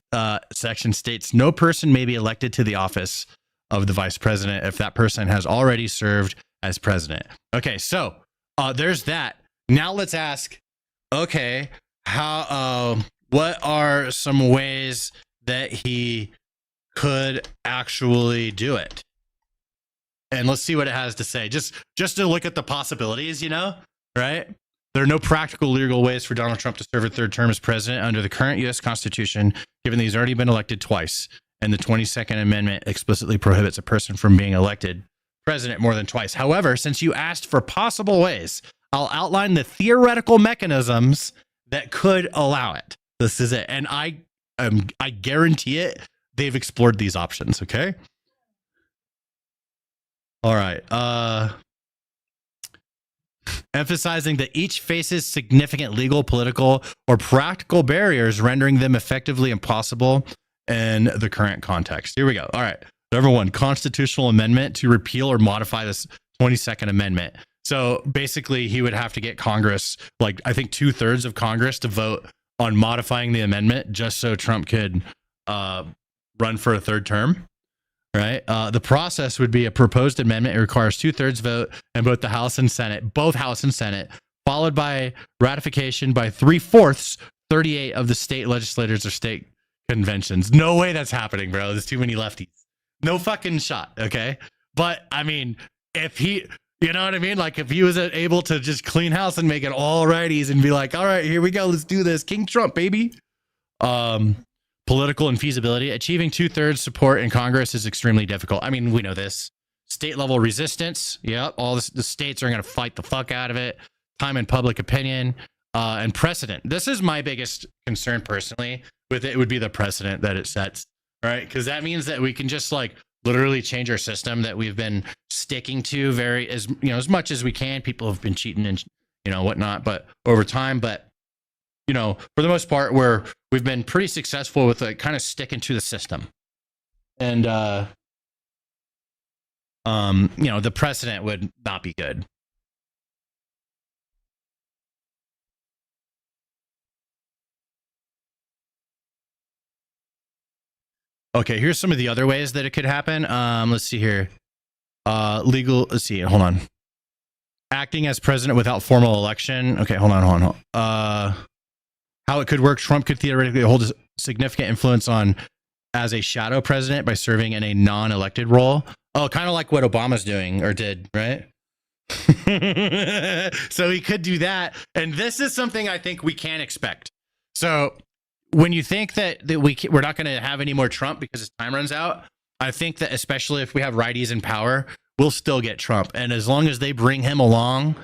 section states no person may be elected to the office of the vice president if that person has already served as president. Okay, so there's that. Now let's ask, okay, what are some ways that he could actually do it? And let's see what it has to say. Just to look at the possibilities, right? There are no practical legal ways for Donald Trump to serve a third term as president under the current U.S. Constitution, given that he's already been elected twice. And the 22nd Amendment explicitly prohibits a person from being elected president more than twice. However, since you asked for possible ways, I'll outline the theoretical mechanisms that could allow it. This is it. And I guarantee it, they've explored these options, okay? All right. Emphasizing that each faces significant legal, political, or practical barriers, rendering them effectively impossible in the current context. Here we go. All right. Number 1, constitutional amendment to repeal or modify this 22nd Amendment. So basically, he would have to get Congress, I think 2/3 of Congress to vote on modifying the amendment just so Trump could run for a third term. Right. The process would be a proposed amendment. It requires 2/3 vote in both the House and Senate, both House and Senate, followed by ratification by 3/4, 38 of the state legislators or state conventions. No way that's happening, bro. There's too many lefties. No fucking shot. Okay. But I mean, if he, you know what I mean? If he was able to just clean house and make it all righties and be like, all right, here we go. Let's do this. King Trump, baby. Political infeasibility. Achieving 2/3 support in Congress is extremely difficult. I mean, we know this. State level resistance. Yep. All the states are going to fight the fuck out of it. Time and public opinion and precedent. This is my biggest concern personally with it, would be the precedent that it sets. Right. Because that means that we can just literally change our system that we've been sticking to as much as we can. People have been cheating and, whatnot, but over time, but for the most part, we've been pretty successful with kind of sticking to the system. And, the precedent would not be good. Okay, here's some of the other ways that it could happen. Let's see here. Let's see, hold on. Acting as president without formal election. Okay, hold on. How it could work. Trump could theoretically hold a significant influence as a shadow president by serving in a non-elected role. Oh, kind of like what Obama's doing or did, right? So he could do that. And this is something I think we can expect. So when you think that we're not going to have any more Trump because his time runs out, I think that especially if we have righties in power, we'll still get Trump. And as long as they bring him along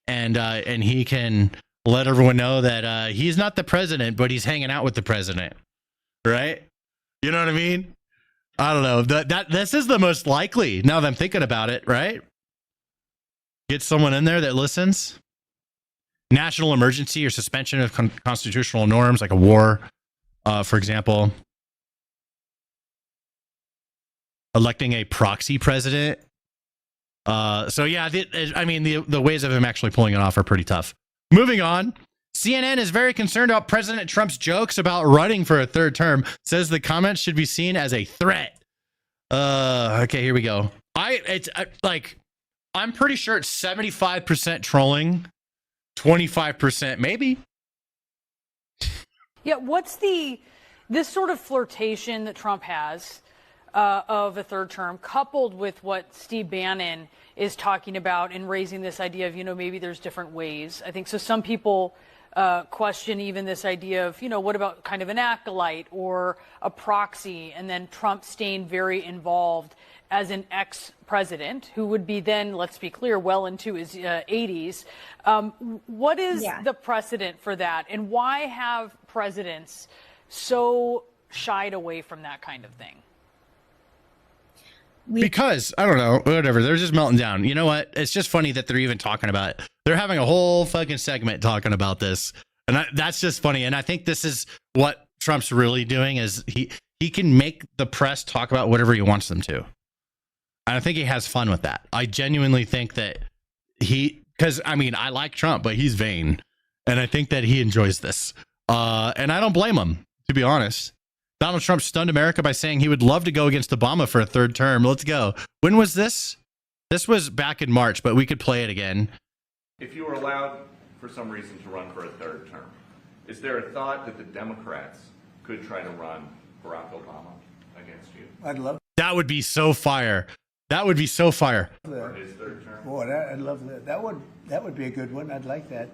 and he can let everyone know that he's not the president, but he's hanging out with the president, right? You know what I mean? I don't know. This is the most likely now that I'm thinking about it, right? Get someone in there that listens. National emergency or suspension of constitutional norms, like a war, for example. Electing a proxy president. So yeah, the ways of him actually pulling it off are pretty tough. Moving on. CNN is very concerned about President Trump's jokes about running for a third term. Says the comments should be seen as a threat. Okay, here we go. I'm pretty sure it's 75% trolling, 25% maybe. Yeah, what's this sort of flirtation that Trump has of a third term, coupled with what Steve Bannon is talking about and raising this idea of, maybe there's different ways. I think so. Some people question even this idea of, what about kind of an acolyte or a proxy, and then Trump staying very involved as an ex-president who would be then, let's be clear, well into his 80s. What is the precedent for that, and why have presidents so shied away from that kind of thing? Because, I don't know, whatever, they're just melting down. You know what? It's just funny that they're even talking about it. They're having a whole fucking segment talking about this. And that's just funny. And I think this is what Trump's really doing, is he can make the press talk about whatever he wants them to. And I think he has fun with that. I genuinely think that because I like Trump, but he's vain. And I think that he enjoys this. And I don't blame him, to be honest. Donald Trump stunned America by saying he would love to go against Obama for a third term. Let's go. When was this? This was back in March, but we could play it again. If you were allowed, for some reason, to run for a third term, is there a thought that the Democrats could try to run Barack Obama against you? I'd love that. Would be so fire. That would be so fire. For his third term? Boy, I'd love that. That would be a good one. I'd like that.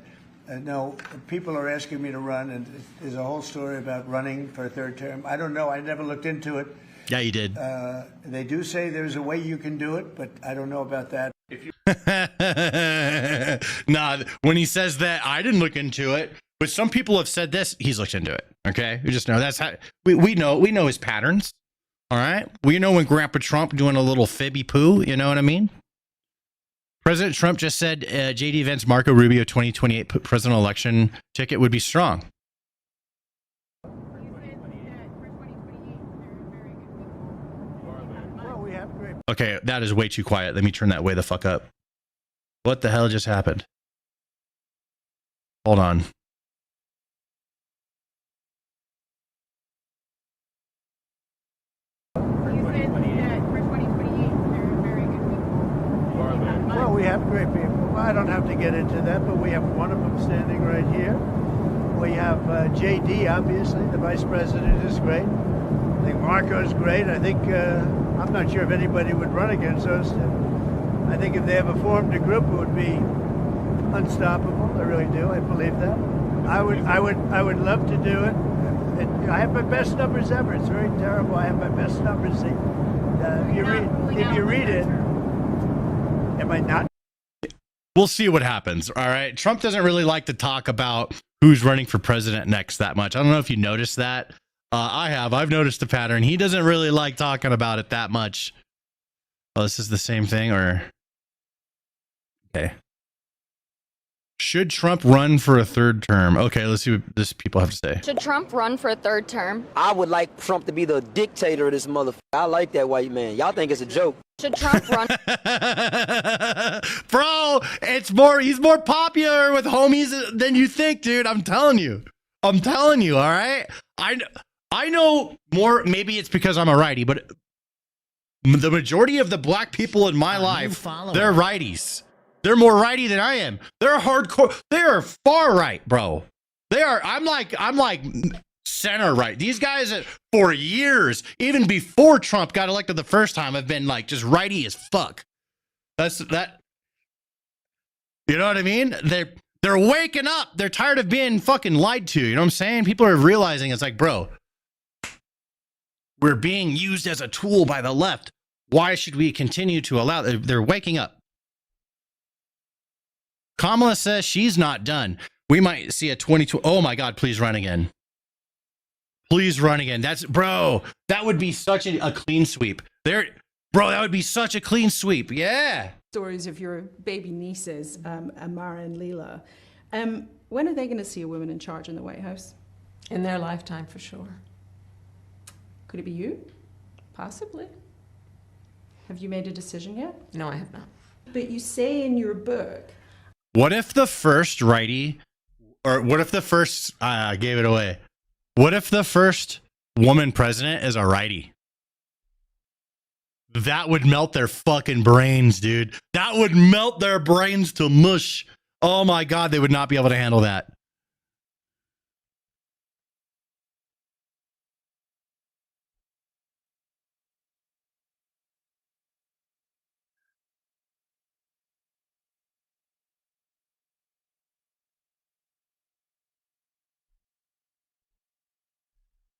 No, people are asking me to run, and there's a whole story about running for a third term. I don't know. I never looked into it. Yeah, you did. They do say there's a way you can do it, but I don't know about that. Nah, when he says that, I didn't look into it. But some people have said this. He's looked into it. Okay, we just know that's how we know his patterns. All right, we know when Grandpa Trump doing a little fibby poo. You know what I mean? President Trump just said JD Vance Marco Rubio 2028 presidential election ticket would be strong. Okay, that is way too quiet. Let me turn that way the fuck up. What the hell just happened? Hold on. Well, we have great people. I don't have to get into that, but we have one of them standing right here. We have JD, obviously. The vice president is great. I think Marco's great. I think, I'm not sure if anybody would run against us. I think if they ever formed a group, it would be unstoppable. I really do. I believe that. I would love to do it. I have my best numbers ever. It's very terrible. I have my best numbers. If you read it, am I not? We'll see what happens. All right. Trump doesn't really like to talk about who's running for president next that much. I don't know if you noticed that. I've noticed a pattern. He doesn't really like talking about it that much. Oh, this is the same thing, or okay. Should Trump run for a third term? Okay, let's see what this people have to say. Should Trump run for a third term? I would like Trump to be the dictator of this motherfucker. I like that white man. Y'all think it's a joke. Should Trump run? Bro, he's more popular with homies than you think, dude. I'm telling you, all right? I know more, maybe it's because I'm a righty, but the majority of the black people in my life, they're righties. They're more righty than I am. They're hardcore. They are far right, bro. They are. I'm like center right. These guys for years, even before Trump got elected the first time, have been like just righty as fuck. That's that. You know what I mean? They're waking up. They're tired of being fucking lied to. You know what I'm saying? People are realizing it's like, bro, we're being used as a tool by the left. Why should we continue to allow? They're waking up. Kamala says she's not done. We might see a 22. Oh my God, please run again. Please run again. That would be such a clean sweep. Bro, that would be such a clean sweep. Yeah. stories of your baby nieces, Amara and Leela. When are they going to see a woman in charge in the White House? In their lifetime, for sure. Could it be you? Possibly. Have you made a decision yet? No, I have not. But you say in your book... What if the first righty, or what if the first, I gave it away. What if the first woman president is a righty? That would melt their fucking brains, dude. That would melt their brains to mush. Oh my God, they would not be able to handle that.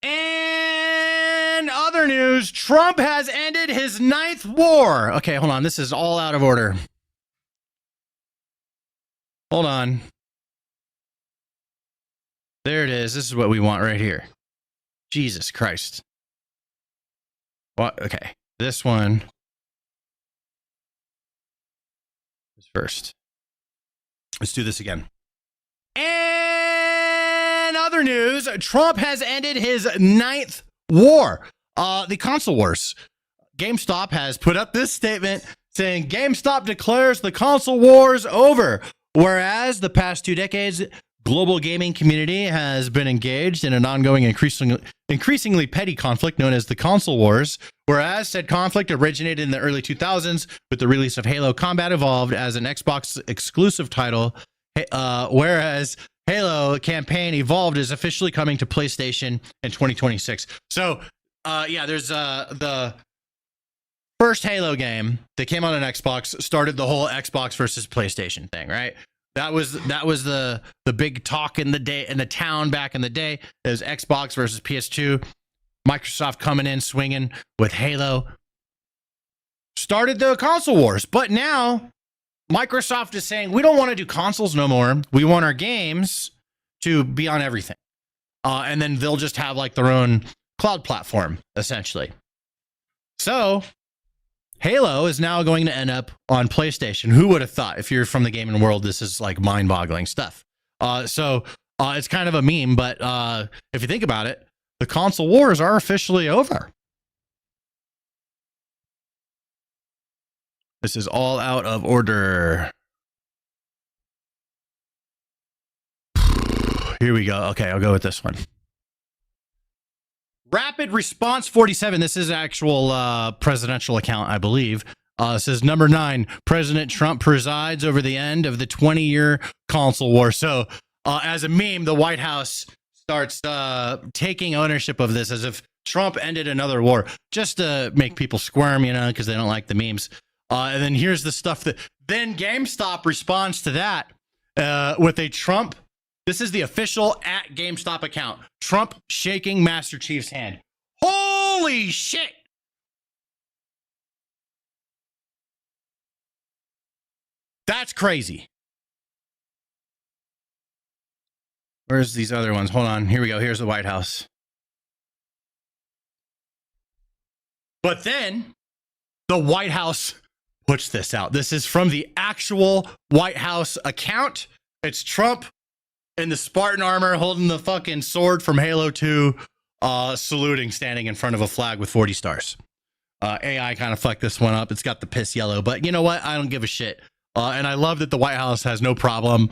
And other news, Trump has ended his 9th war. Okay, hold on. This is all out of order. Hold on. There it is. This is what we want right here. Jesus Christ. What? Okay. This one is first. Let's do this again. And other news, Trump has ended his 9th war, the console wars. GameStop has put up this statement saying GameStop declares the console wars over. Whereas the past 2 decades, global gaming community has been engaged in an ongoing, increasingly petty conflict known as the console wars. Whereas said conflict originated in the early 2000s with the release of Halo Combat Evolved as an Xbox exclusive title, whereas Halo Campaign Evolved is officially coming to PlayStation in 2026. So, yeah, there's the first Halo game that came out on Xbox started the whole Xbox versus PlayStation thing, right? That was the big talk in the town back in the day. It was Xbox versus PS2. Microsoft coming in swinging with Halo. Started the console wars, but now Microsoft is saying we don't want to do consoles no more. We want our games to be on everything, and then they'll just have like their own cloud platform essentially. So Halo is now going to end up on PlayStation. Who would have thought? If you're from the gaming world, this is like mind-boggling stuff. So it's kind of a meme, but if you think about it, the console wars are officially over. This is all out of order. Here we go. Okay, I'll go with this one. Rapid Response 47. This is an actual presidential account, I believe. It says number 9, President Trump presides over the end of the 20-year console war. So as a meme, the White House starts taking ownership of this as if Trump ended another war, just to make people squirm, you know, because they don't like the memes. And then here's the stuff that then GameStop responds to that with a Trump. This is the official at GameStop account. Trump shaking Master Chief's hand. Holy shit. That's crazy. Where's these other ones? Hold on. Here we go. Here's the White House. But then the White House puts this out. This is from the actual White House account. It's Trump in the Spartan armor holding the fucking sword from Halo 2, saluting, standing in front of a flag with 40 stars. AI kind of fucked this one up. It's got the piss yellow, but you know what? I don't give a shit. And I love that the White House has no problem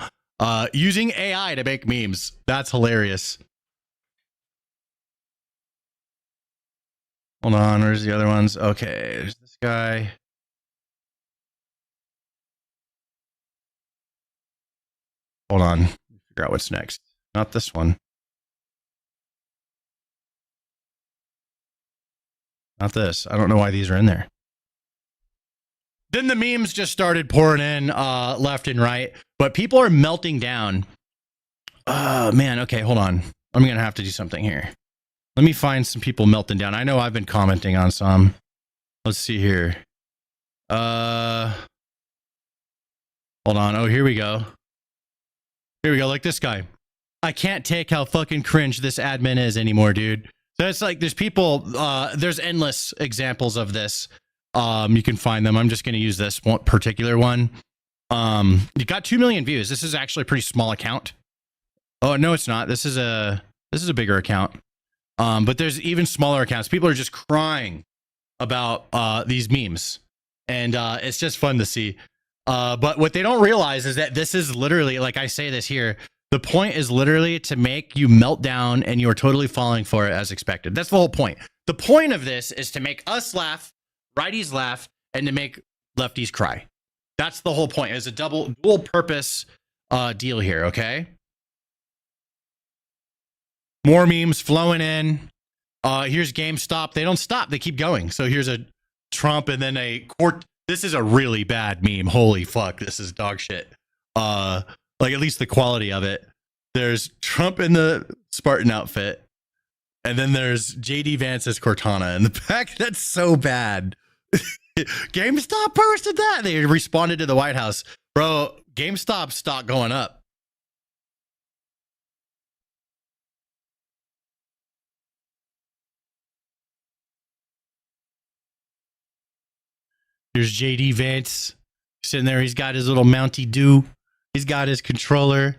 using AI to make memes. That's hilarious. Hold on, where's the other ones? Okay, there's this guy. Hold on, figure out what's next. Not this one. Not this. I don't know why these are in there. Then the memes just started pouring in left and right, but people are melting down. Oh, man. Okay, hold on. I'm going to have to do something here. Let me find some people melting down. I know I've been commenting on some. Let's see here. Hold on. Oh, here we go. Here we go. Like this guy. I can't take how fucking cringe this admin is anymore, dude. So it's like there's people, there's endless examples of this. You can find them. I'm just going to use this one particular one. You got 2 million views. This is actually a pretty small account. Oh no, it's not. This is a bigger account. But there's even smaller accounts. People are just crying about these memes, and it's just fun to see. But what they don't realize is that this is literally, like I say this here, the point is literally to make you melt down, and you are totally falling for it as expected. That's the whole point. The point of this is to make us laugh, righties laugh, and to make lefties cry. That's the whole point. It's a dual purpose deal here, okay? More memes flowing in. Here's GameStop. They don't stop. They keep going. So here's a Trump and then a court. This is a really bad meme. Holy fuck. This is dog shit. Like at least the quality of it. There's Trump in the Spartan outfit. And then there's JD Vance as Cortana in the back. That's so bad. GameStop posted that. They responded to the White House. Bro, GameStop stock going up. Here's JD Vance sitting there. He's got his little Mountie Dew. He's got his controller.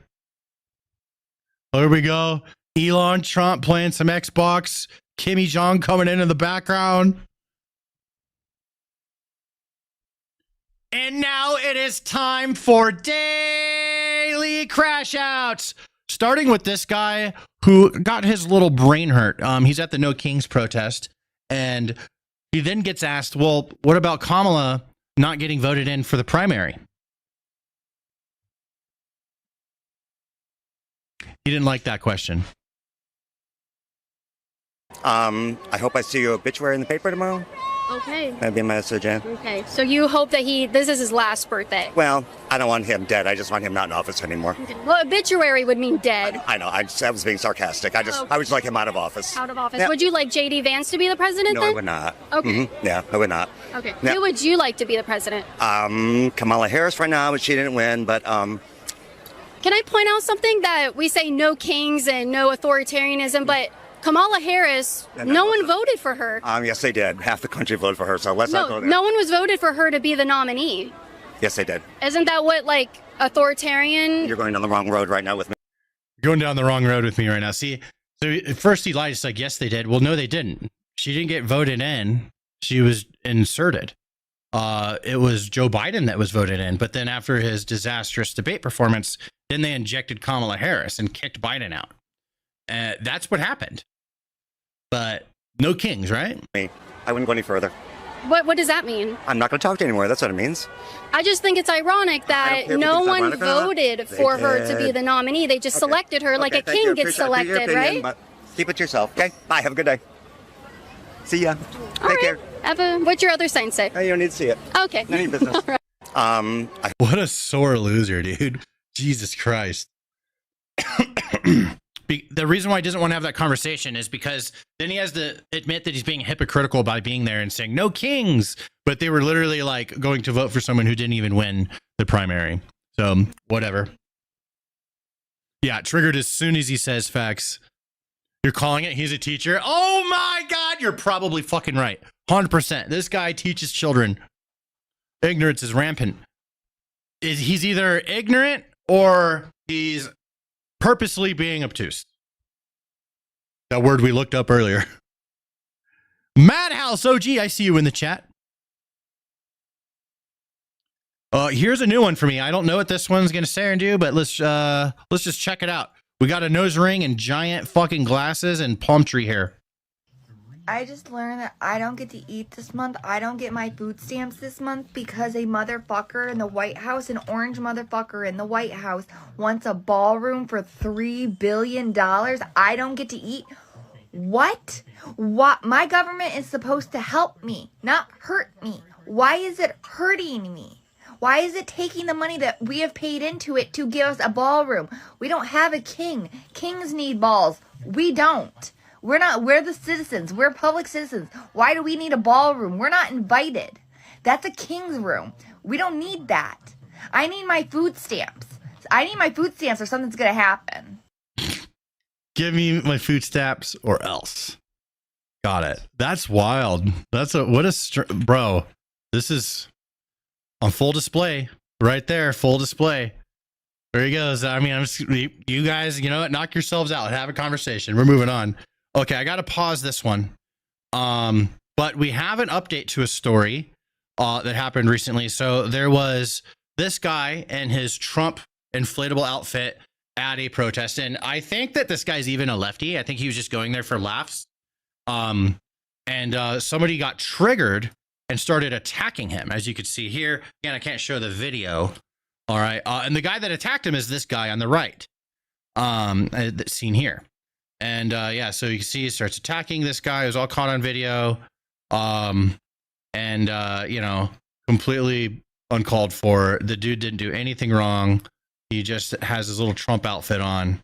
Here we go. Elon Trump playing some Xbox. Kimmy Jong coming in the background. And now it is time for daily crash outs. Starting with this guy who got his little brain hurt. He's at the No Kings protest. And he then gets asked, well, what about Kamala not getting voted in for the primary? He didn't like that question. I hope I see your obituary in the paper tomorrow. Okay. That'd be my message, yeah. Okay. So you hope that this is his last birthday? Well, I don't want him dead. I just want him not in office anymore. Okay. Well, obituary would mean dead. I know. I was being sarcastic. I would just like him out of office. Out of office. Yeah. Would you like JD Vance to be the president No, then? I would not. Okay. Yeah, I would not. Okay. Yeah. Who would you like to be the president? Kamala Harris right now, but she didn't win, but Can I point out something that we say no kings and no authoritarianism, but Kamala Harris, no one voted for her. Yes, they did. Half the country voted for her, so let's not go there. No one was voted for her to be the nominee. Yes, they did. Isn't that what, like, authoritarian? You're going down the wrong road right now with me. You're going down the wrong road with me right now. See, so at first he lied. It's like, yes, they did. Well, no, they didn't. She didn't get voted in. She was inserted. It was Joe Biden that was voted in. But then after his disastrous debate performance, then they injected Kamala Harris and kicked Biden out. That's what happened. But no kings, right? I wouldn't go any further. What does that mean? I'm not going to talk to you anymore. That's what it means. I just think it's ironic that no one voted for her to be the nominee. They just selected her like a king gets selected, right? But keep it to yourself, okay? Bye. Have a good day. See ya. Take care. What's your other sign say? You don't need to see it. Okay. None of your business. What a sore loser, dude. Jesus Christ. The reason why he doesn't want to have that conversation is because then he has to admit that he's being hypocritical by being there and saying no kings, but they were literally like going to vote for someone who didn't even win the primary. So whatever. Yeah, triggered as soon as he says facts. You're calling it? He's a teacher? Oh my God, you're probably fucking right. 100%. This guy teaches children. Ignorance is rampant. He's either ignorant or he's purposely being obtuse. That word we looked up earlier. Madhouse OG, I see you in the chat. Here's a new one for me. I don't know what this one's gonna say or do, but let's just check it out. We got a nose ring and giant fucking glasses and palm tree hair. I just learned that I don't get to eat this month. I don't get my food stamps this month because a motherfucker in the White House, an orange motherfucker in the White House, wants a ballroom for $3 billion. I don't get to eat. What? What? My government is supposed to help me, not hurt me. Why is it hurting me? Why is it taking the money that we have paid into it to give us a ballroom? We don't have a king. Kings need balls. We don't. We're the citizens. We're public citizens. Why do we need a ballroom? We're not invited. That's a king's room. We don't need that. I need my food stamps. I need my food stamps or something's going to happen. Give me my food stamps or else. Got it. That's wild. Bro. This is on full display right there. Full display. There he goes. I mean, you guys, you know what? Knock yourselves out. Have a conversation. We're moving on. Okay, I got to pause this one. But we have an update to a story that happened recently. So there was this guy and his Trump inflatable outfit at a protest. And I think that this guy's even a lefty. I think he was just going there for laughs. And somebody got triggered and started attacking him, as you could see here. Again, I can't show the video. All right. And the guy that attacked him is this guy on the right, that's seen here. And yeah, so you can see he starts attacking this guy. It was all caught on video. You know, completely uncalled for. The dude didn't do anything wrong. He just has his little Trump outfit on.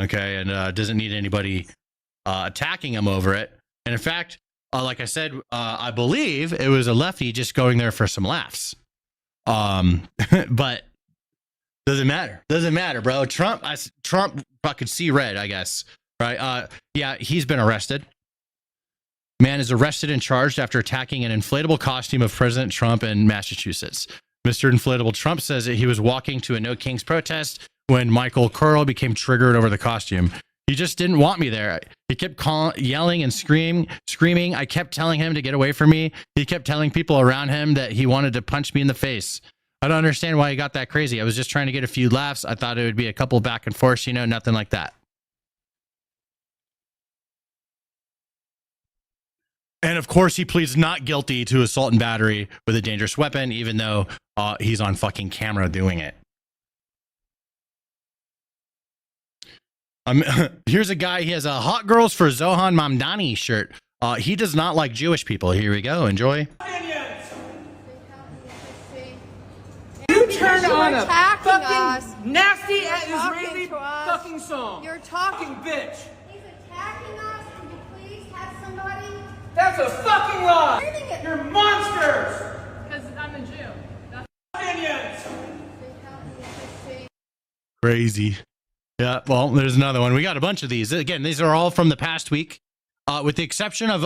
Okay. And doesn't need anybody attacking him over it. And in fact, like I said, I believe it was a lefty just going there for some laughs. But doesn't matter, bro. Trump fucking see red, I guess. Right. Yeah, he's been arrested. Man is arrested and charged after attacking an inflatable costume of President Trump in Massachusetts. Mr. Inflatable Trump says that he was walking to a No Kings protest when Michael Curl became triggered over the costume. He just didn't want me there. He kept yelling and screaming. I kept telling him to get away from me. He kept telling people around him that he wanted to punch me in the face. I don't understand why he got that crazy. I was just trying to get a few laughs. I thought it would be a couple back and forth, you know, nothing like that. And of course, he pleads not guilty to assault and battery with a dangerous weapon, even though he's on fucking camera doing it. Here's a guy. He has a Hot Girls for Zohan Mamdani shirt. He does not like Jewish people. Here we go. Enjoy. You turn on a attacking fucking us. nasty You're Israeli fucking song. You're talking, bitch. He's attacking us. Can you please have somebody? That's a fucking lie. You're monsters. Because I'm a Jew. Opinions. Crazy. Yeah, well, there's another one. We got a bunch of these. Again, these are all from the past week, with the exception of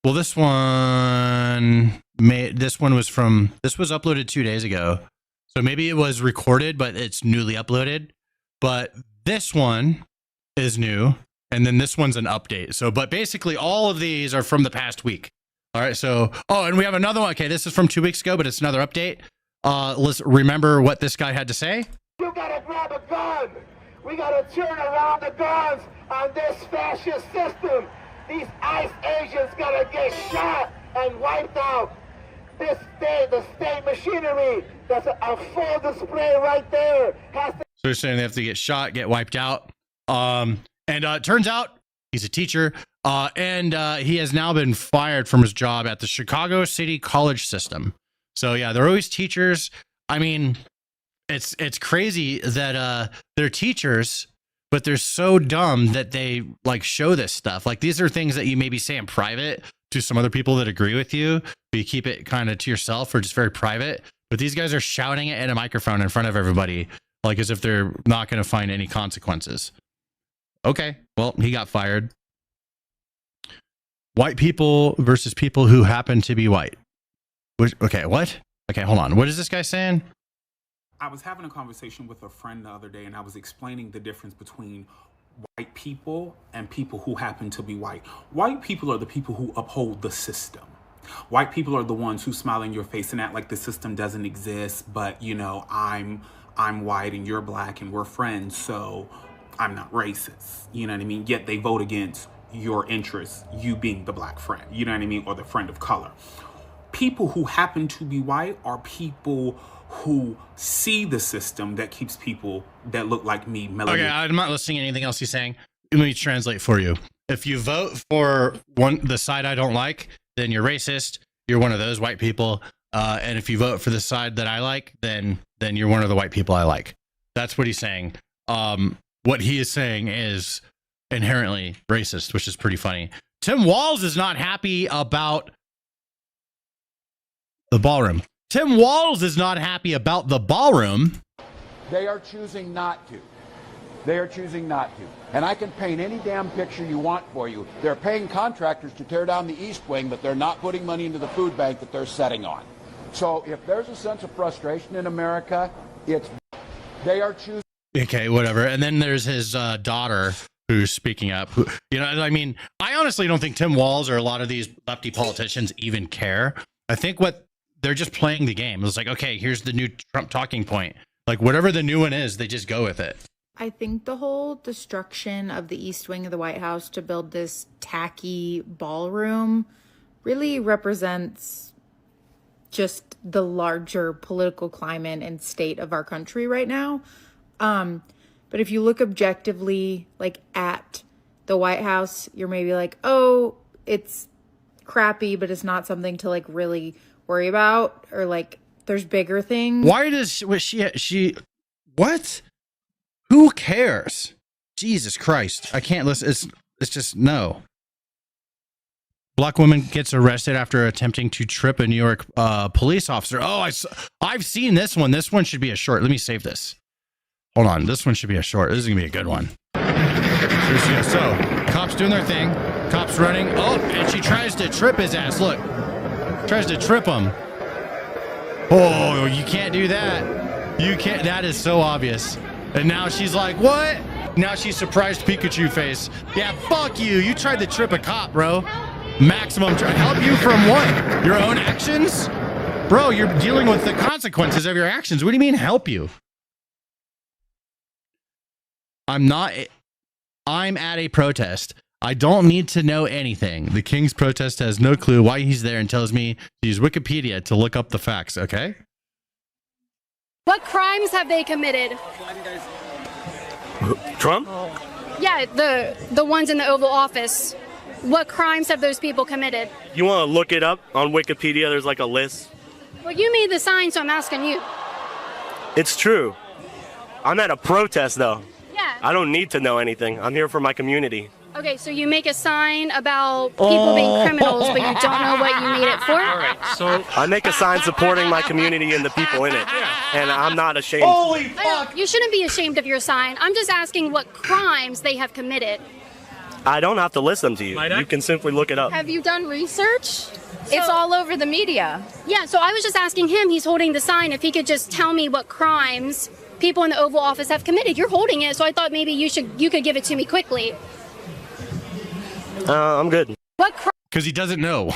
well, this one was uploaded 2 days ago, so maybe it was recorded, but it's newly uploaded. But this one is new, and then this one's an update. So, but basically, all of these are from the past week. All right. So, oh, and we have another one. Okay, this is from 2 weeks ago, but it's another update. Let's remember what this guy had to say. You gotta grab a gun. We gotta turn around the guns on this fascist system. These ICE agents gotta get shot and wiped out. The state machinery, that's a full display right there. So they're saying they have to get shot, get wiped out. And it turns out he's a teacher, and he has now been fired from his job at the Chicago City College System. So yeah, they're always teachers. I mean, it's crazy that they're teachers, but they're so dumb that they like show this stuff. Like these are things that you maybe say in private to some other people that agree with you, but you keep it kind of to yourself or just very private. But these guys are shouting it in a microphone in front of everybody, like as if they're not going to find any consequences. Okay, well, he got fired. White people versus people who happen to be white. Okay, what? Okay, hold on. What is this guy saying? I was having a conversation with a friend the other day, and I was explaining the difference between white people and people who happen to be white. White people are the people who uphold the system. White people are the ones who smile in your face and act like the system doesn't exist, but you know, I'm white and you're black and we're friends, so I'm not racist. You know what I mean? Yet they vote against your interests, you being the black friend, you know what I mean, or the friend of color. People who happen to be white are people who see the system that keeps people that look like me melanated. Okay, I'm not listening to anything else he's saying. Let me translate for you. If you vote for the side I don't like, then you're racist. You're one of those white people. And if you vote for the side that I like, then you're one of the white people I like. That's what he's saying. What he is saying is inherently racist, which is pretty funny. Tim Walz is not happy about the ballroom. Tim Walz is not happy about the ballroom. They are choosing not to. They are choosing not to. And I can paint any damn picture you want for you. They're paying contractors to tear down the East Wing, but they're not putting money into the food bank that they're setting on. So if there's a sense of frustration in America, they are choosing. Okay, whatever. And then there's his daughter who's speaking up. Who, I mean, I honestly don't think Tim Walz or a lot of these lefty politicians even care. I think they're just playing the game. It's like, okay, here's the new Trump talking point. Like whatever the new one is, they just go with it. I think the whole destruction of the East Wing of the White House to build this tacky ballroom really represents just the larger political climate and state of our country right now. But if you look objectively, like at the White House, you're maybe like, oh, it's crappy, but it's not something to like really worry about, or like there's bigger things. Why does what? Who cares? Jesus Christ. I can't listen. It's just no. Black woman gets arrested after attempting to trip a New York police officer. Oh, I've seen this one. This one should be a short. Let me save this. Hold on. This one should be a short. This is going to be a good one. So, cops doing their thing. Cops running. Oh, and she tries to trip his ass. Look. Tries to trip him. Oh, you can't do that. You can't. That is so obvious. And now she's like, what? Now she's surprised Pikachu face. Yeah, fuck you. You tried to trip a cop, bro. Maximum help you from what? Your own actions? Bro, you're dealing with the consequences of your actions. What do you mean help you? I'm at a protest. I don't need to know anything. The King's protest has no clue why he's there and tells me to use Wikipedia to look up the facts, okay? What crimes have they committed? Trump? Yeah, the ones in the Oval Office. What crimes have those people committed? You want to look it up on Wikipedia? There's like a list. Well, you made the sign, so I'm asking you. It's true. I'm at a protest, though. Yeah. I don't need to know anything. I'm here for my community. Okay, so you make a sign about people being criminals, but you don't know what you made it for? All right, so I make a sign supporting my community and the people in it, and I'm not ashamed. Holy fuck! You shouldn't be ashamed of your sign. I'm just asking what crimes they have committed. I don't have to list them to you. You can simply look it up. Have you done research? It's all over the media. Yeah, so I was just asking him, he's holding the sign, if he could just tell me what crimes people in the Oval Office have committed. You're holding it, so I thought maybe you could give it to me quickly. I'm good. What because he doesn't know.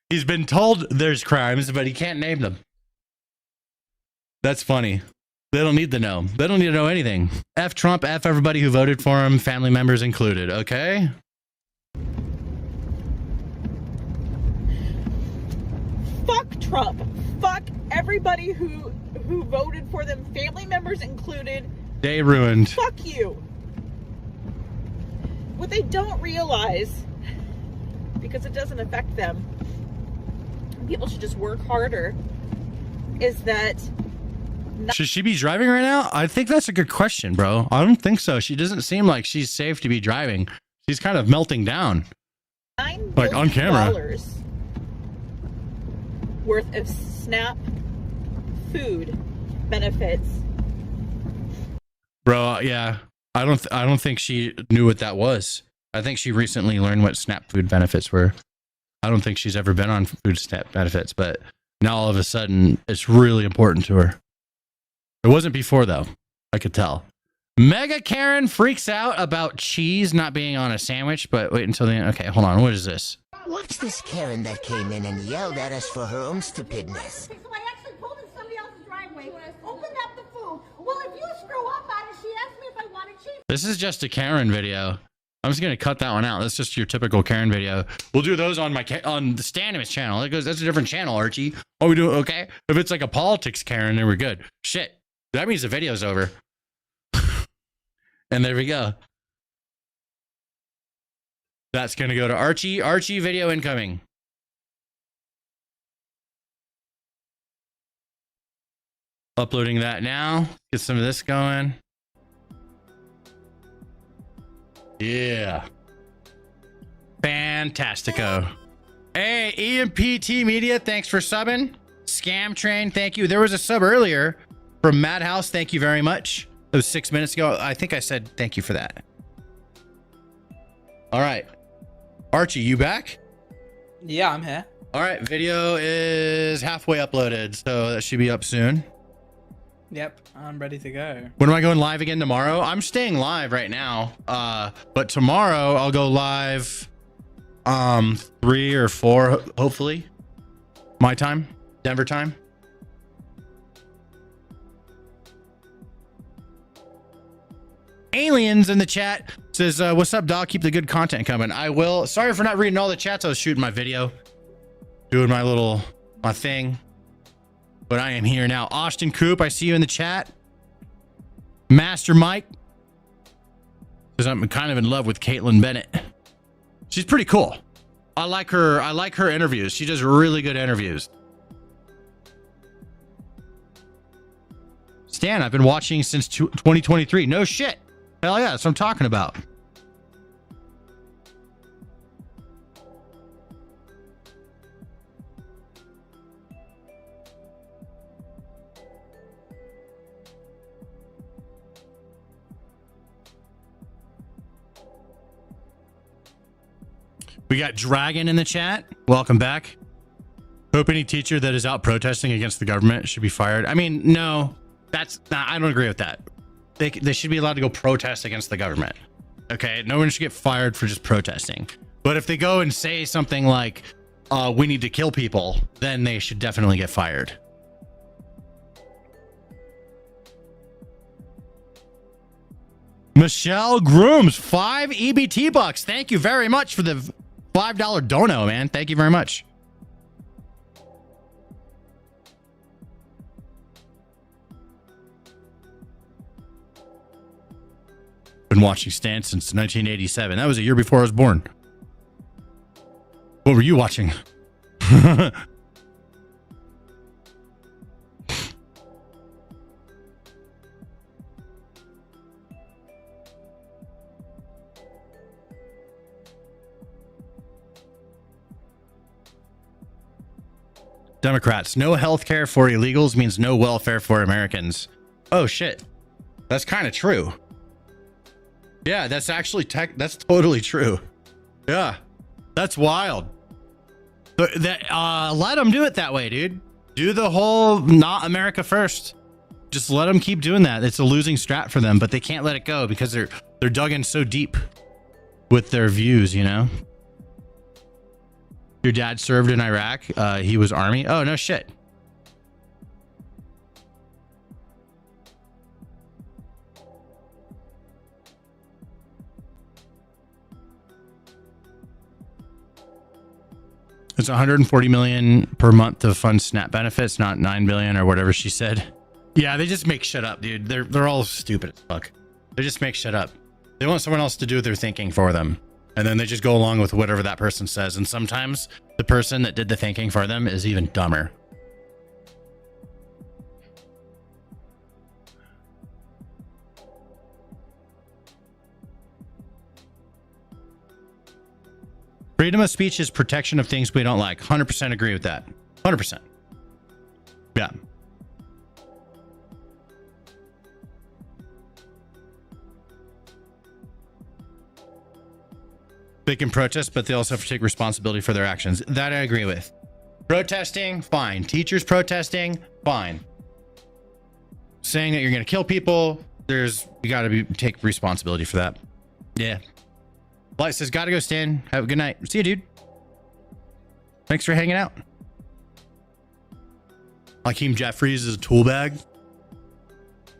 He's been told there's crimes, but he can't name them. That's funny. They don't need to know. They don't need to know anything. F Trump, F everybody who voted for him, family members included, okay? Fuck Trump. Fuck everybody who voted for them, family members included. Day ruined. Fuck you. What they don't realize, because it doesn't affect them, people should just work harder, is that... Should she be driving right now? I think that's a good question, bro. I don't think so. She doesn't seem like she's safe to be driving. She's kind of melting down. Like on camera. $9 worth of SNAP food benefits. Bro, yeah. I don't think she knew what that was. I think she recently learned what SNAP food benefits were. I don't think she's ever been on food SNAP benefits, but now all of a sudden it's really important to her. It wasn't before though. I could tell. Mega Karen freaks out about cheese not being on a sandwich, but wait until the end. Okay, hold on. What is this? What's this Karen that came in and yelled at us for her own stupidness? So I actually pulled in somebody else's driveway, opened up the food. Well, if you screw up on it, she asked me if I wanted cheese. This is just a Karen video. I'm just gonna cut that one out. That's just your typical Karen video. We'll do those on the Stanimus channel. That's a different channel, Archie. Oh, we do okay. If it's like a politics Karen, then we're good. Shit, that means the video's over. And there we go. That's gonna go to Archie. Archie video incoming. Uploading that now. Get some of this going. Yeah. Fantastico. Hey, EMPT Media, thanks for subbing. Scam Train, thank you. There was a sub earlier from Madhouse. Thank you very much. was 6 minutes ago. I think I said thank you for that. All right. Archie, you back? Yeah, I'm here. All right. Video is halfway uploaded, so that should be up soon. Yep, I'm ready to go. When am I going live again tomorrow? I'm staying live right now. But tomorrow I'll go live 3 or 4, hopefully. My time, Denver time. Aliens in the chat says, what's up, dog? Keep the good content coming. I will. Sorry for not reading all the chats. I was shooting my video, doing my thing. But I am here now. Austin Coop, I see you in the chat. Master Mike says, I'm kind of in love with Caitlin Bennett. She's pretty cool. I like her interviews. She does really good interviews. Stan, I've been watching since 2023. No shit. Hell yeah, that's what I'm talking about. We got Dragon in the chat. Welcome back. Hope any teacher that is out protesting against the government should be fired. I mean, no, I don't agree with that. They should be allowed to go protest against the government. Okay, no one should get fired for just protesting. But if they go and say something like, we need to kill people, then they should definitely get fired. Michelle Grooms, 5 EBT bucks. Thank you very much for the $5 dono, man. Thank you very much. Been watching Stan since 1987. That was a year before I was born. What were you watching? Democrats, no health care for illegals means no welfare for Americans. Oh shit. That's kind of true. Yeah, that's actually that's totally true. Yeah. That's wild. Let them do it that way, dude. Do the whole not America first. Just let them keep doing that. It's a losing strat for them, but they can't let it go because they're dug in so deep with their views, you know? Your dad served in Iraq. He was Army. Oh, no shit. It's 140 million per month to fund SNAP benefits, not 9 billion or whatever she said. Yeah, they just make shit up, dude. They're all stupid as fuck. They just make shit up. They want someone else to do their thinking for them. And then they just go along with whatever that person says. And sometimes the person that did the thinking for them is even dumber. Freedom of speech is protection of things we don't like. 100% agree with that. 100%. Yeah. They can protest, but they also have to take responsibility for their actions. That I agree with. Protesting, fine. Teachers protesting, fine. Saying that you're going to kill people, you got to take responsibility for that. Yeah. Light says, gotta go, Stan. Have a good night. See you, dude. Thanks for hanging out. Hakeem Jeffries is a tool bag.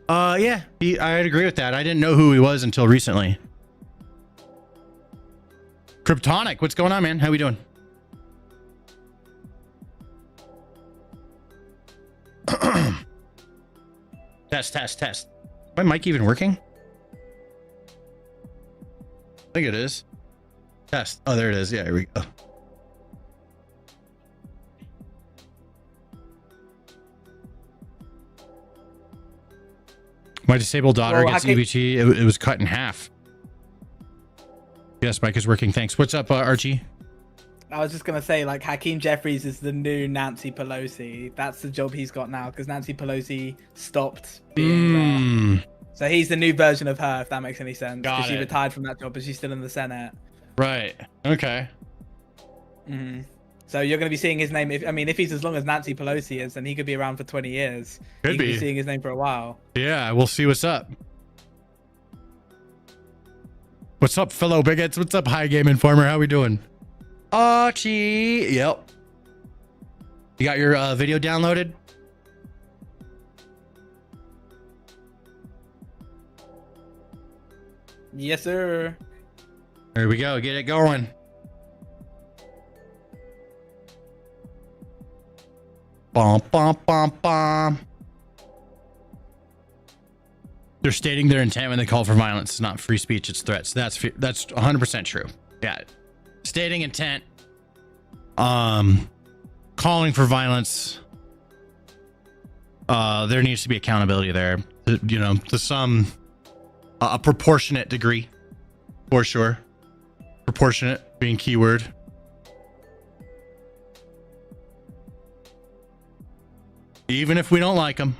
Yeah, I'd agree with that. I didn't know who he was until recently. Kryptonic, what's going on, man? How we doing? Test. My mic even working? I think it is. Test. Oh, there it is. Yeah, here we go. My disabled daughter gets EBT. It was cut in half. Yes, mic is working. Thanks. What's up, Archie? I was just going to say, like, Hakeem Jeffries is the new Nancy Pelosi. That's the job he's got now, because Nancy Pelosi stopped being So he's the new version of her, if that makes any sense. Got Because she it. retired from that job, but she's still in the Senate. Right. Okay. Hmm. So you're going to be seeing his name. If he's as long as Nancy Pelosi is, then he could be around for 20 years. Could you could be. be seeing his name for a while. Yeah, we'll see what's up. What's up, fellow bigots? What's up, High Game Informer? How we doing? Archie. Yep. You got your video downloaded? Yes, sir. There we go. Get it going. Bum, bum, bum, bum. They're stating their intent when they call for violence. It's not free speech, it's threats. That's 100% true. Yeah. Stating intent. Calling for violence. There needs to be accountability there. You know, to some a proportionate degree. For sure. Proportionate being keyword. Even if we don't like them,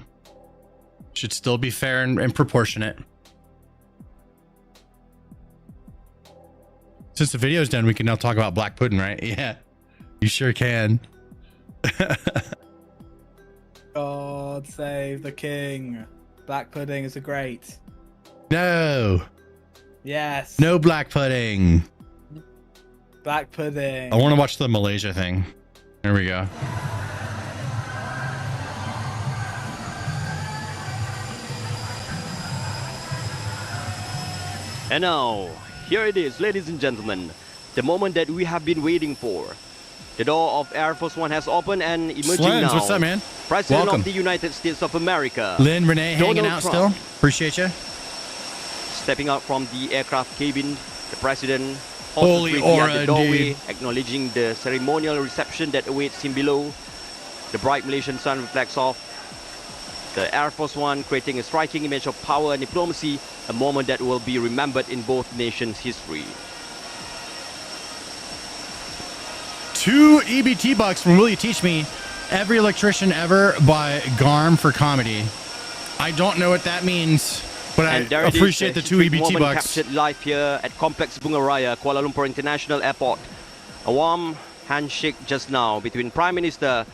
should still be fair and proportionate. Since the video's done, we can now talk about black pudding, right? Yeah, you sure can. God save the king. Black pudding is a great. No. Yes. No black pudding. Black pudding. I want to watch the Malaysia thing. There we go. And now, here it is, ladies and gentlemen, the moment that we have been waiting for. The door of Air Force One has opened and emerging Slens, now. what's up, man? President Welcome. of the United States of America. Lynn, Renee, Donald hanging out Trump. still. Appreciate you. Stepping out from the aircraft cabin, the president Holy halted briefly aura, at the doorway, indeed. acknowledging the ceremonial reception that awaits him below. The bright Malaysian sun reflects off the Air Force One, creating a striking image of power and diplomacy, a moment that will be remembered in both nations' history. 2 EBT bucks from Will You Teach Me? Every electrician ever by Garm for comedy. I don't know what that means, but I And there it is, appreciate a the 2 historic EBT moment bucks. captured live here at Complex Bunga Raya, Kuala Lumpur International Airport. A warm handshake just now between Prime Minister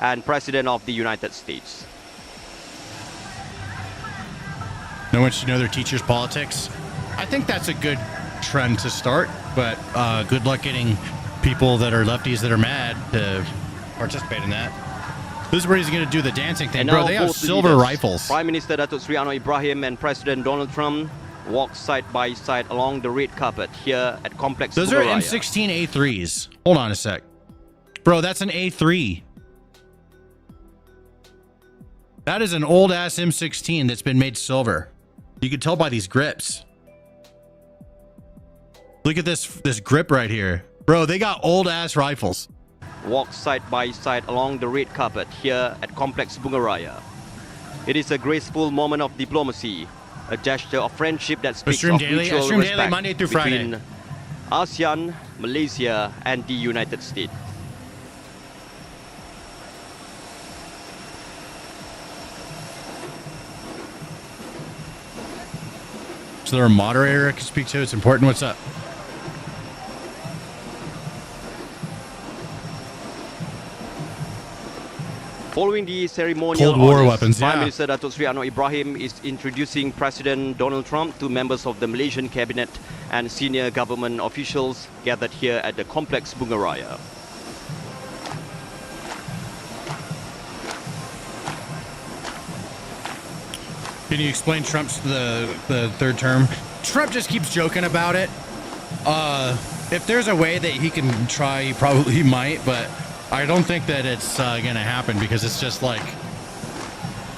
and President of the United States. No one should know their teachers' politics. I think that's a good trend to start, but good luck getting people that are lefties that are mad to participate in that. This is where he's going to do the dancing thing. And Bro, now they have both silver leaders, rifles. Prime Minister Datuk Seri Anwar Ibrahim and President Donald Trump walk side by side along the red carpet here at Complex Those are Bunga Raya. M16 A3s. Hold on a sec. Bro, that's an A3. That is an old ass M16 that's been made silver. You can tell by these grips. Look at this grip right here. Bro, they got old ass rifles. Walk side by side along the red carpet here at Complex Bunga Raya. It is a graceful moment of diplomacy, a gesture of friendship that speaks stream of daily. I mutual stream daily respect Monday through Friday. between ASEAN, Malaysia, and the United States. Is there a moderator I can speak to? It's important. What's up? Following the ceremonial Cold War honors, weapons, Prime yeah. Minister Datuk Seri Anwar Ibrahim is introducing President Donald Trump to members of the Malaysian cabinet and senior government officials gathered here at the Complex Bunga Raya. Can you explain Trump's the third term? Trump just keeps joking about it. If there's a way that he can try, he might, but I don't think that it's gonna happen because it's just like,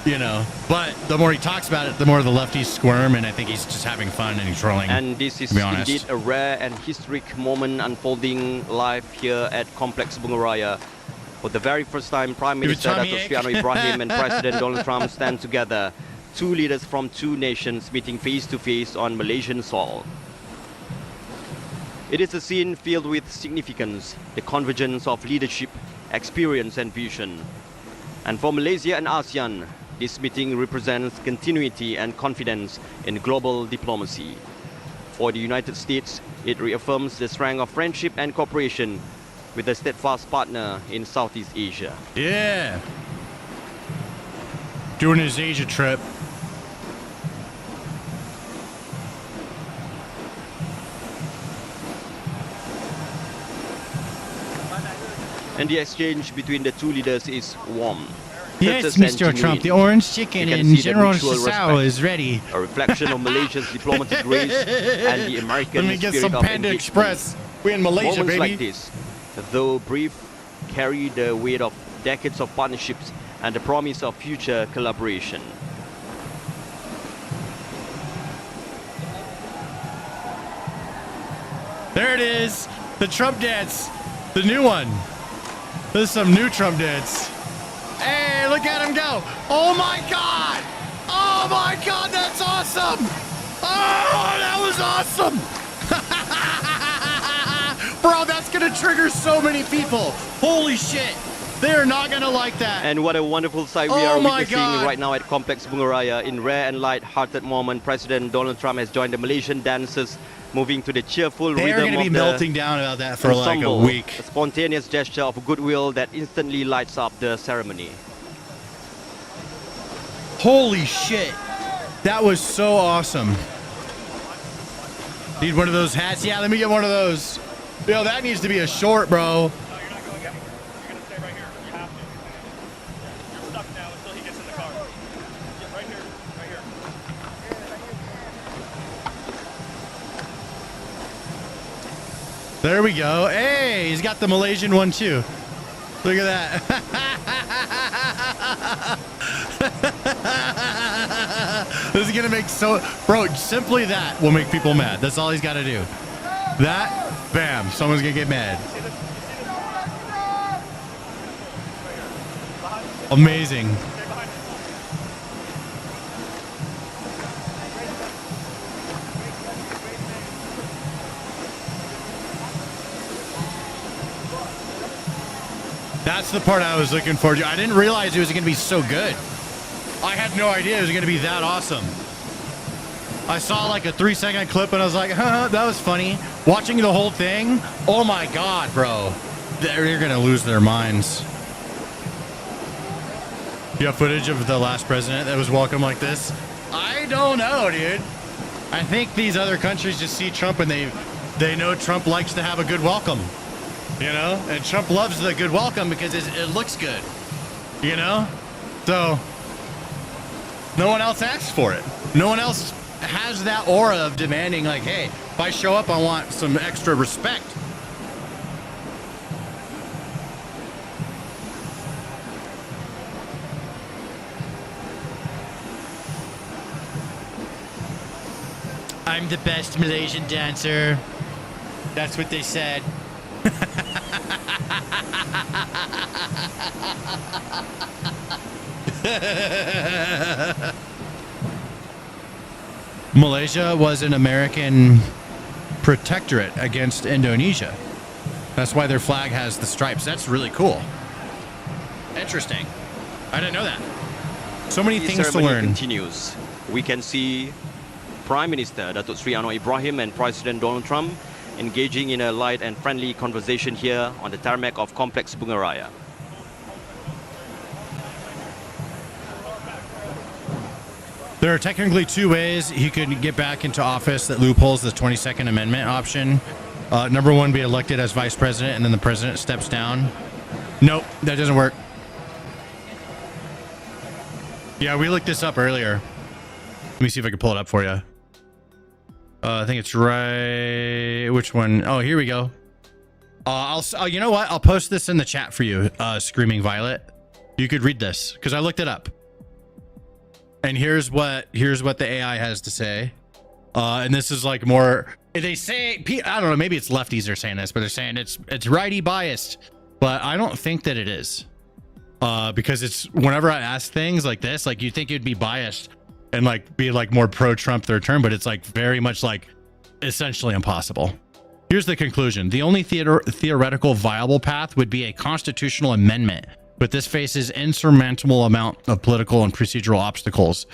you know. But the more he talks about it, the more the lefties squirm, and I think he's just having fun and he's trolling. And this is to be honest. indeed a rare and historic moment unfolding live here at Complex Bunga Raya. For the very first time, Prime Give it Minister tummy Datuk Seri ache. Anwar Ibrahim and President Donald Trump stand together. Two leaders from two nations meeting face to face on Malaysian soil. It is a scene filled with significance, the convergence of leadership, experience and vision. And for Malaysia and ASEAN, This meeting represents continuity and confidence in global diplomacy. For the United States, it reaffirms the strength of friendship and cooperation with a steadfast partner in Southeast Asia. Yeah. Doing his Asia trip. And the exchange between the two leaders is warm. Yes, Courteous and Mr. Trump, genuine. the orange chicken You can and see the General mutual Sao respect, is ready. a reflection of Malaysia's diplomatic grace and the American Let me get spirit some of Panda engagement. Express. We in Malaysia, Moments baby. like this, though brief, carry the weight of decades of partnerships and the promise of future collaboration. There it is. The Trump dance. The new one. There's some new Trump dance. Hey, look at him go. Oh my God. Oh my God, that's awesome. Oh, that was awesome. Bro, that's going to trigger so many people. Holy shit. They're not going to like that. And what a wonderful sight we Oh are my witnessing God. right now at Complex Bungaraya. In rare and light-hearted moment, President Donald Trump has joined the Malaysian dancers, moving to the cheerful They're rhythm going to of be the melting down about that for like a ensemble, week. a spontaneous gesture of goodwill that instantly lights up the ceremony. Holy shit. That was so awesome. Need one of those hats? Yeah, let me get one of those. Yo, that needs to be a short, bro. There we go. Hey, he's got the Malaysian one too. Look at that. This is gonna make bro, simply that will make people mad. That's all he's got to do. That, bam, someone's gonna get mad. Amazing. That's the part I was looking forward to. I didn't realize it was going to be so good. I had no idea it was going to be that awesome. I saw like a 3-second clip and I was like, huh, that was funny. Watching the whole thing, oh my God, bro. They're going to lose their minds. You have footage of the last president that was welcomed like this? I don't know, dude. I think these other countries just see Trump and they know Trump likes to have a good welcome. You know, and Trump loves the good welcome because it looks good, you know? So no one else asks for it. No one else has that aura of demanding like, hey, if I show up, I want some extra respect. I'm the best Malaysian dancer. That's what they said. Malaysia was an American protectorate against Indonesia. That's why their flag has the stripes. That's really cool. Interesting. I didn't know that. So many The things to ceremony learn. continues. We can see Prime Minister Datuk Sri Anwar Ibrahim and President Donald Trump engaging in a light and friendly conversation here on the tarmac of Complex Bungaraya. There are technically two ways he could get back into office that loopholes the 22nd Amendment option. Number one, be elected as vice president and then the president steps down. Nope, that doesn't work. Yeah, we looked this up earlier. Let me see if I can pull it up for you. I think it's right. Which one? Oh, here we go. You know what? I'll post this in the chat for you, Screaming Violet. You could read this because I looked it up. And here's what the AI has to say. And this is like more. They say, I don't know, maybe it's lefties are saying this, but they're saying it's righty biased. But I don't think that it is. Because it's whenever I ask things like this, like you think it'd be biased and like be like more pro-Trump third term, but it's like very much like essentially impossible. Here's the conclusion. The only theoretical viable path would be a constitutional amendment but this faces insurmountable amount of political and procedural obstacles.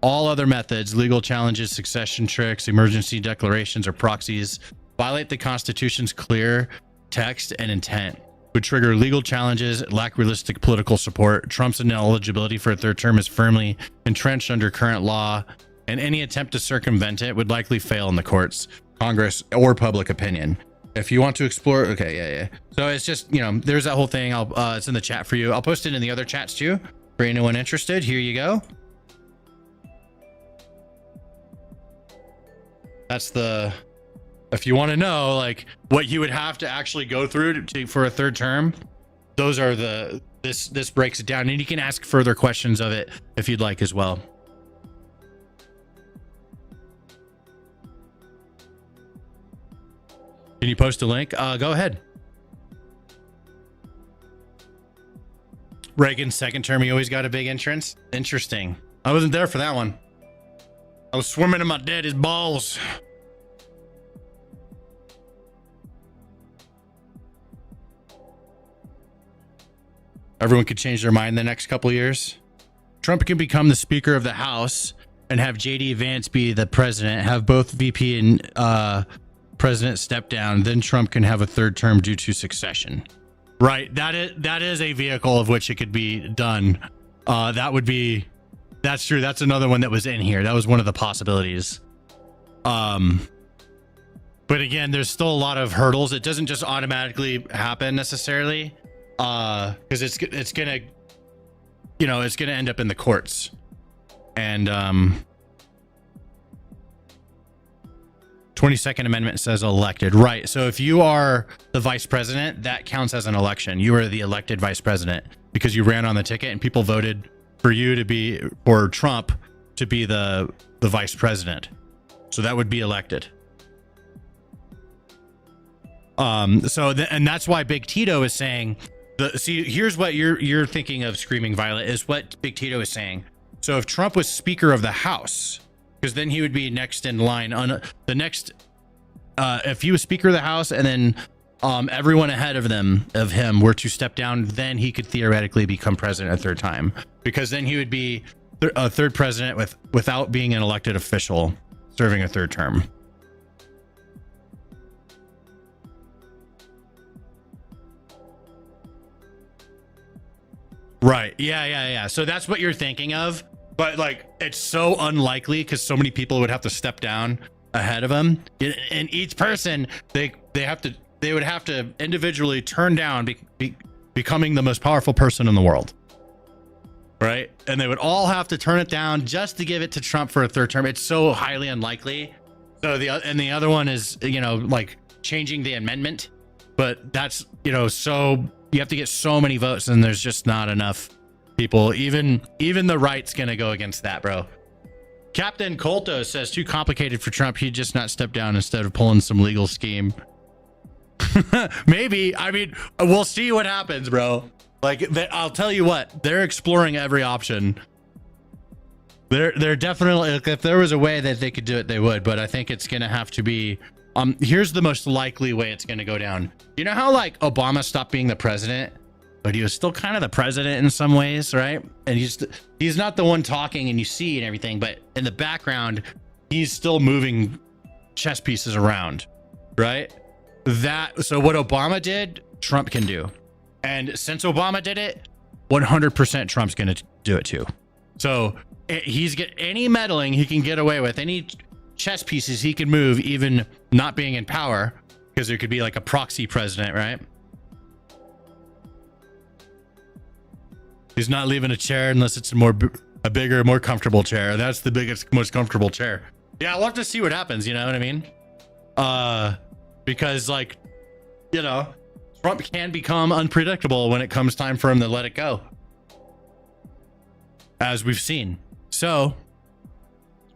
All other methods, legal challenges, succession tricks, emergency declarations, or proxies, violate the Constitution's clear text and intent, would trigger legal challenges, lack realistic political support. Trump's ineligibility for a third term is firmly entrenched under current law, and any attempt to circumvent it would likely fail in the courts, Congress, or public opinion. If you want to explore, okay, yeah. So it's just, you know, there's that whole thing. It's in the chat for you. I'll post it in the other chats too for anyone interested. Here you go. That's the, if you want to know like what you would have to actually go through for a third term, those are this breaks it down, and you can ask further questions of it if you'd like as well. Can you post a link? Go ahead. Reagan's second term, he always got a big entrance. Interesting. I wasn't there for that one. I was swimming in my daddy's balls. Everyone could change their mind in the next couple years. Trump can become the Speaker of the House and have J.D. Vance be the president, have both VP and president step down. Then Trump can have a third term due to succession. Right. That is a vehicle of which it could be done. That's true. That's another one that was in here. That was one of the possibilities. But again, there's still a lot of hurdles. It doesn't just automatically happen necessarily. Because it's gonna, you know, it's gonna end up in the courts, and 22nd Amendment says elected, right? So if you are the vice president, that counts as an election. You are the elected vice president because you ran on the ticket and people voted for you to be, or Trump to be the vice president. So that would be elected. And that's why Big Tito is saying. See, here's what you're thinking of screaming Violet is what Big Tito is saying. So if Trump was Speaker of the House, because then he would be next in line on the next. If he was Speaker of the House and then everyone ahead of him were to step down, then he could theoretically become president a third time, because then he would be a third president without being an elected official serving a third term. Right. Yeah. So that's what you're thinking of. But like, it's so unlikely because so many people would have to step down ahead of him. And each person, they would have to individually turn down becoming the most powerful person in the world. Right. And they would all have to turn it down just to give it to Trump for a third term. It's so highly unlikely. So the other one is, you know, like changing the amendment. But that's, you know, so you have to get so many votes and there's just not enough people. Even the right's going to go against that, bro. Captain Colto says too complicated for Trump. He'd just not step down instead of pulling some legal scheme. Maybe. I mean, we'll see what happens, bro. Like, I'll tell you what, they're exploring every option. They're definitely, if there was a way that they could do it, they would. But I think it's going to have to be, here's the most likely way it's going to go down. You know how like Obama stopped being the president, but he was still kind of the president in some ways, right? And he's not the one talking and you see and everything, but in the background, he's still moving chess pieces around, right? So what Obama did, Trump can do. And since Obama did it, 100% Trump's going to do it too. So he's get any meddling he can get away with, any chess pieces he can move, even not being in power, because there could be like a proxy president, right? He's not leaving a chair unless it's a bigger, more comfortable chair. That's the biggest, most comfortable chair. Yeah, we'll have to see what happens. You know what I mean? Because like, you know, Trump can become unpredictable when it comes time for him to let it go, as we've seen. So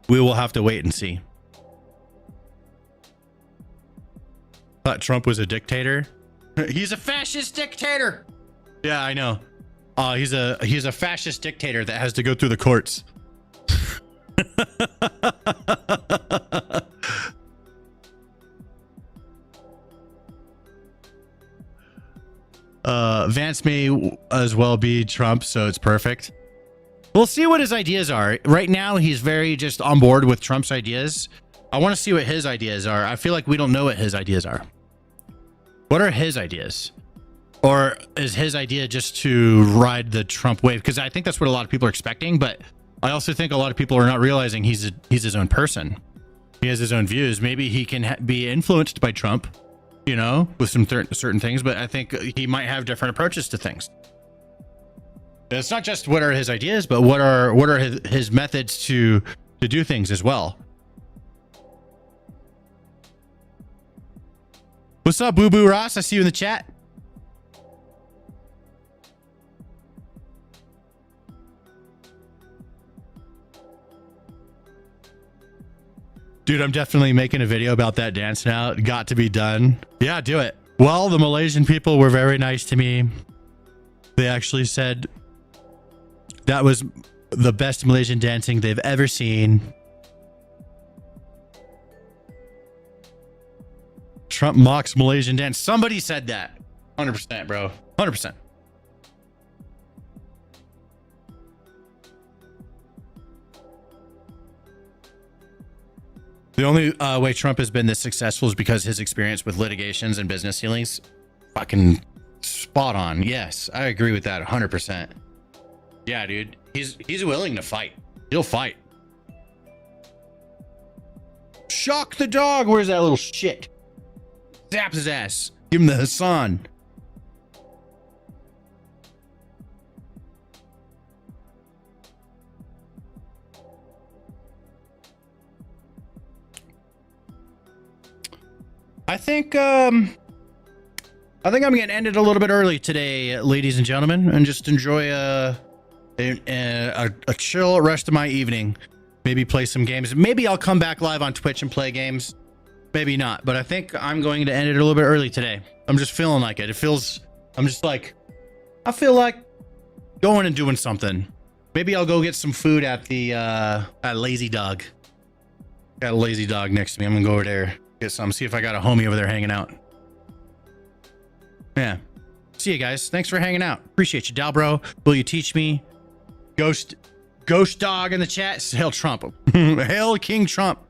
we will have to wait and see. Thought Trump was a dictator. He's a fascist dictator. Yeah, I know. He's a fascist dictator that has to go through the courts. Vance may as well be Trump, so it's perfect. We'll see what his ideas are. Right now, he's very just on board with Trump's ideas. I want to see what his ideas are. I feel like we don't know what his ideas are. What are his ideas? Or is his idea just to ride the Trump wave? Because I think that's what a lot of people are expecting, but I also think a lot of people are not realizing he's his own person. He has his own views. Maybe he can be influenced by Trump, you know, with some certain things, but I think he might have different approaches to things. It's not just what are his ideas, but what are his methods to do things as well. What's up, Boo Boo Ross? I see you in the chat. Dude, I'm definitely making a video about that dance now. It got to be done. Yeah, do it. Well, the Malaysian people were very nice to me. They actually said that was the best Malaysian dancing they've ever seen. Trump mocks Malaysian dance. Somebody said that. 100%, bro. 100%. The only way Trump has been this successful is because his experience with litigations and business dealings. Fucking spot on. Yes, I agree with that 100%. Yeah, dude. He's willing to fight. He'll fight. Shock the dog. Where's that little shit? Zap his ass. Give him the Hassan. I think I'm gonna end it a little bit early today, ladies and gentlemen, and just enjoy a chill rest of my evening. Maybe play some games. Maybe I'll come back live on Twitch and play games. Maybe not, but I think I'm going to end it a little bit early today. I'm just feeling like it. I feel like going and doing something. Maybe I'll go get some food at the at Lazy Dog. Got a Lazy Dog next to me. I'm gonna go over there, get some, see if I got a homie over there hanging out. Yeah. See you guys. Thanks for hanging out. Appreciate you, Dalbro. Will you teach me? Ghost Dog in the chat. Hail Trump. Hail King Trump.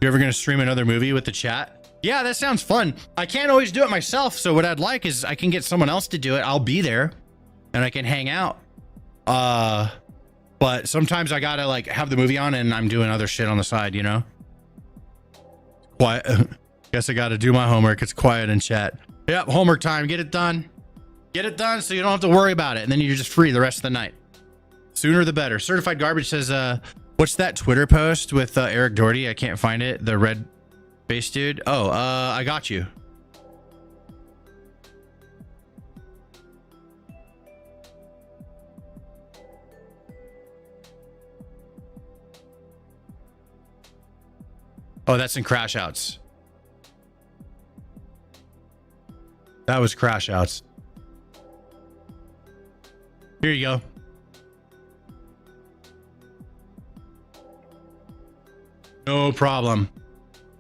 You ever gonna stream another movie with the chat? Yeah, that sounds fun. I can't always do it myself, so what I'd like is I can get someone else to do it. I'll be there and I can hang out. But sometimes I gotta like have the movie on and I'm doing other shit on the side, you know? Quiet. Guess I gotta do my homework. It's quiet in chat. Yep, homework time. Get it done. Get it done so you don't have to worry about it. And then you're just free the rest of the night. Sooner the better. Certified Garbage says, what's that Twitter post with Eric Doherty? I can't find it. The red face dude. Oh, I got you. Oh, that's in Crash Outs. That was Crash Outs. Here you go. No problem.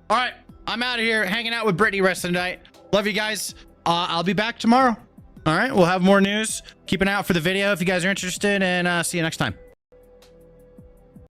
All right, I'm out of here hanging out with Brittany rest of the night. Love you guys. I'll be back tomorrow. All right, we'll have more news. Keep an eye out for the video if you guys are interested, and see you next time.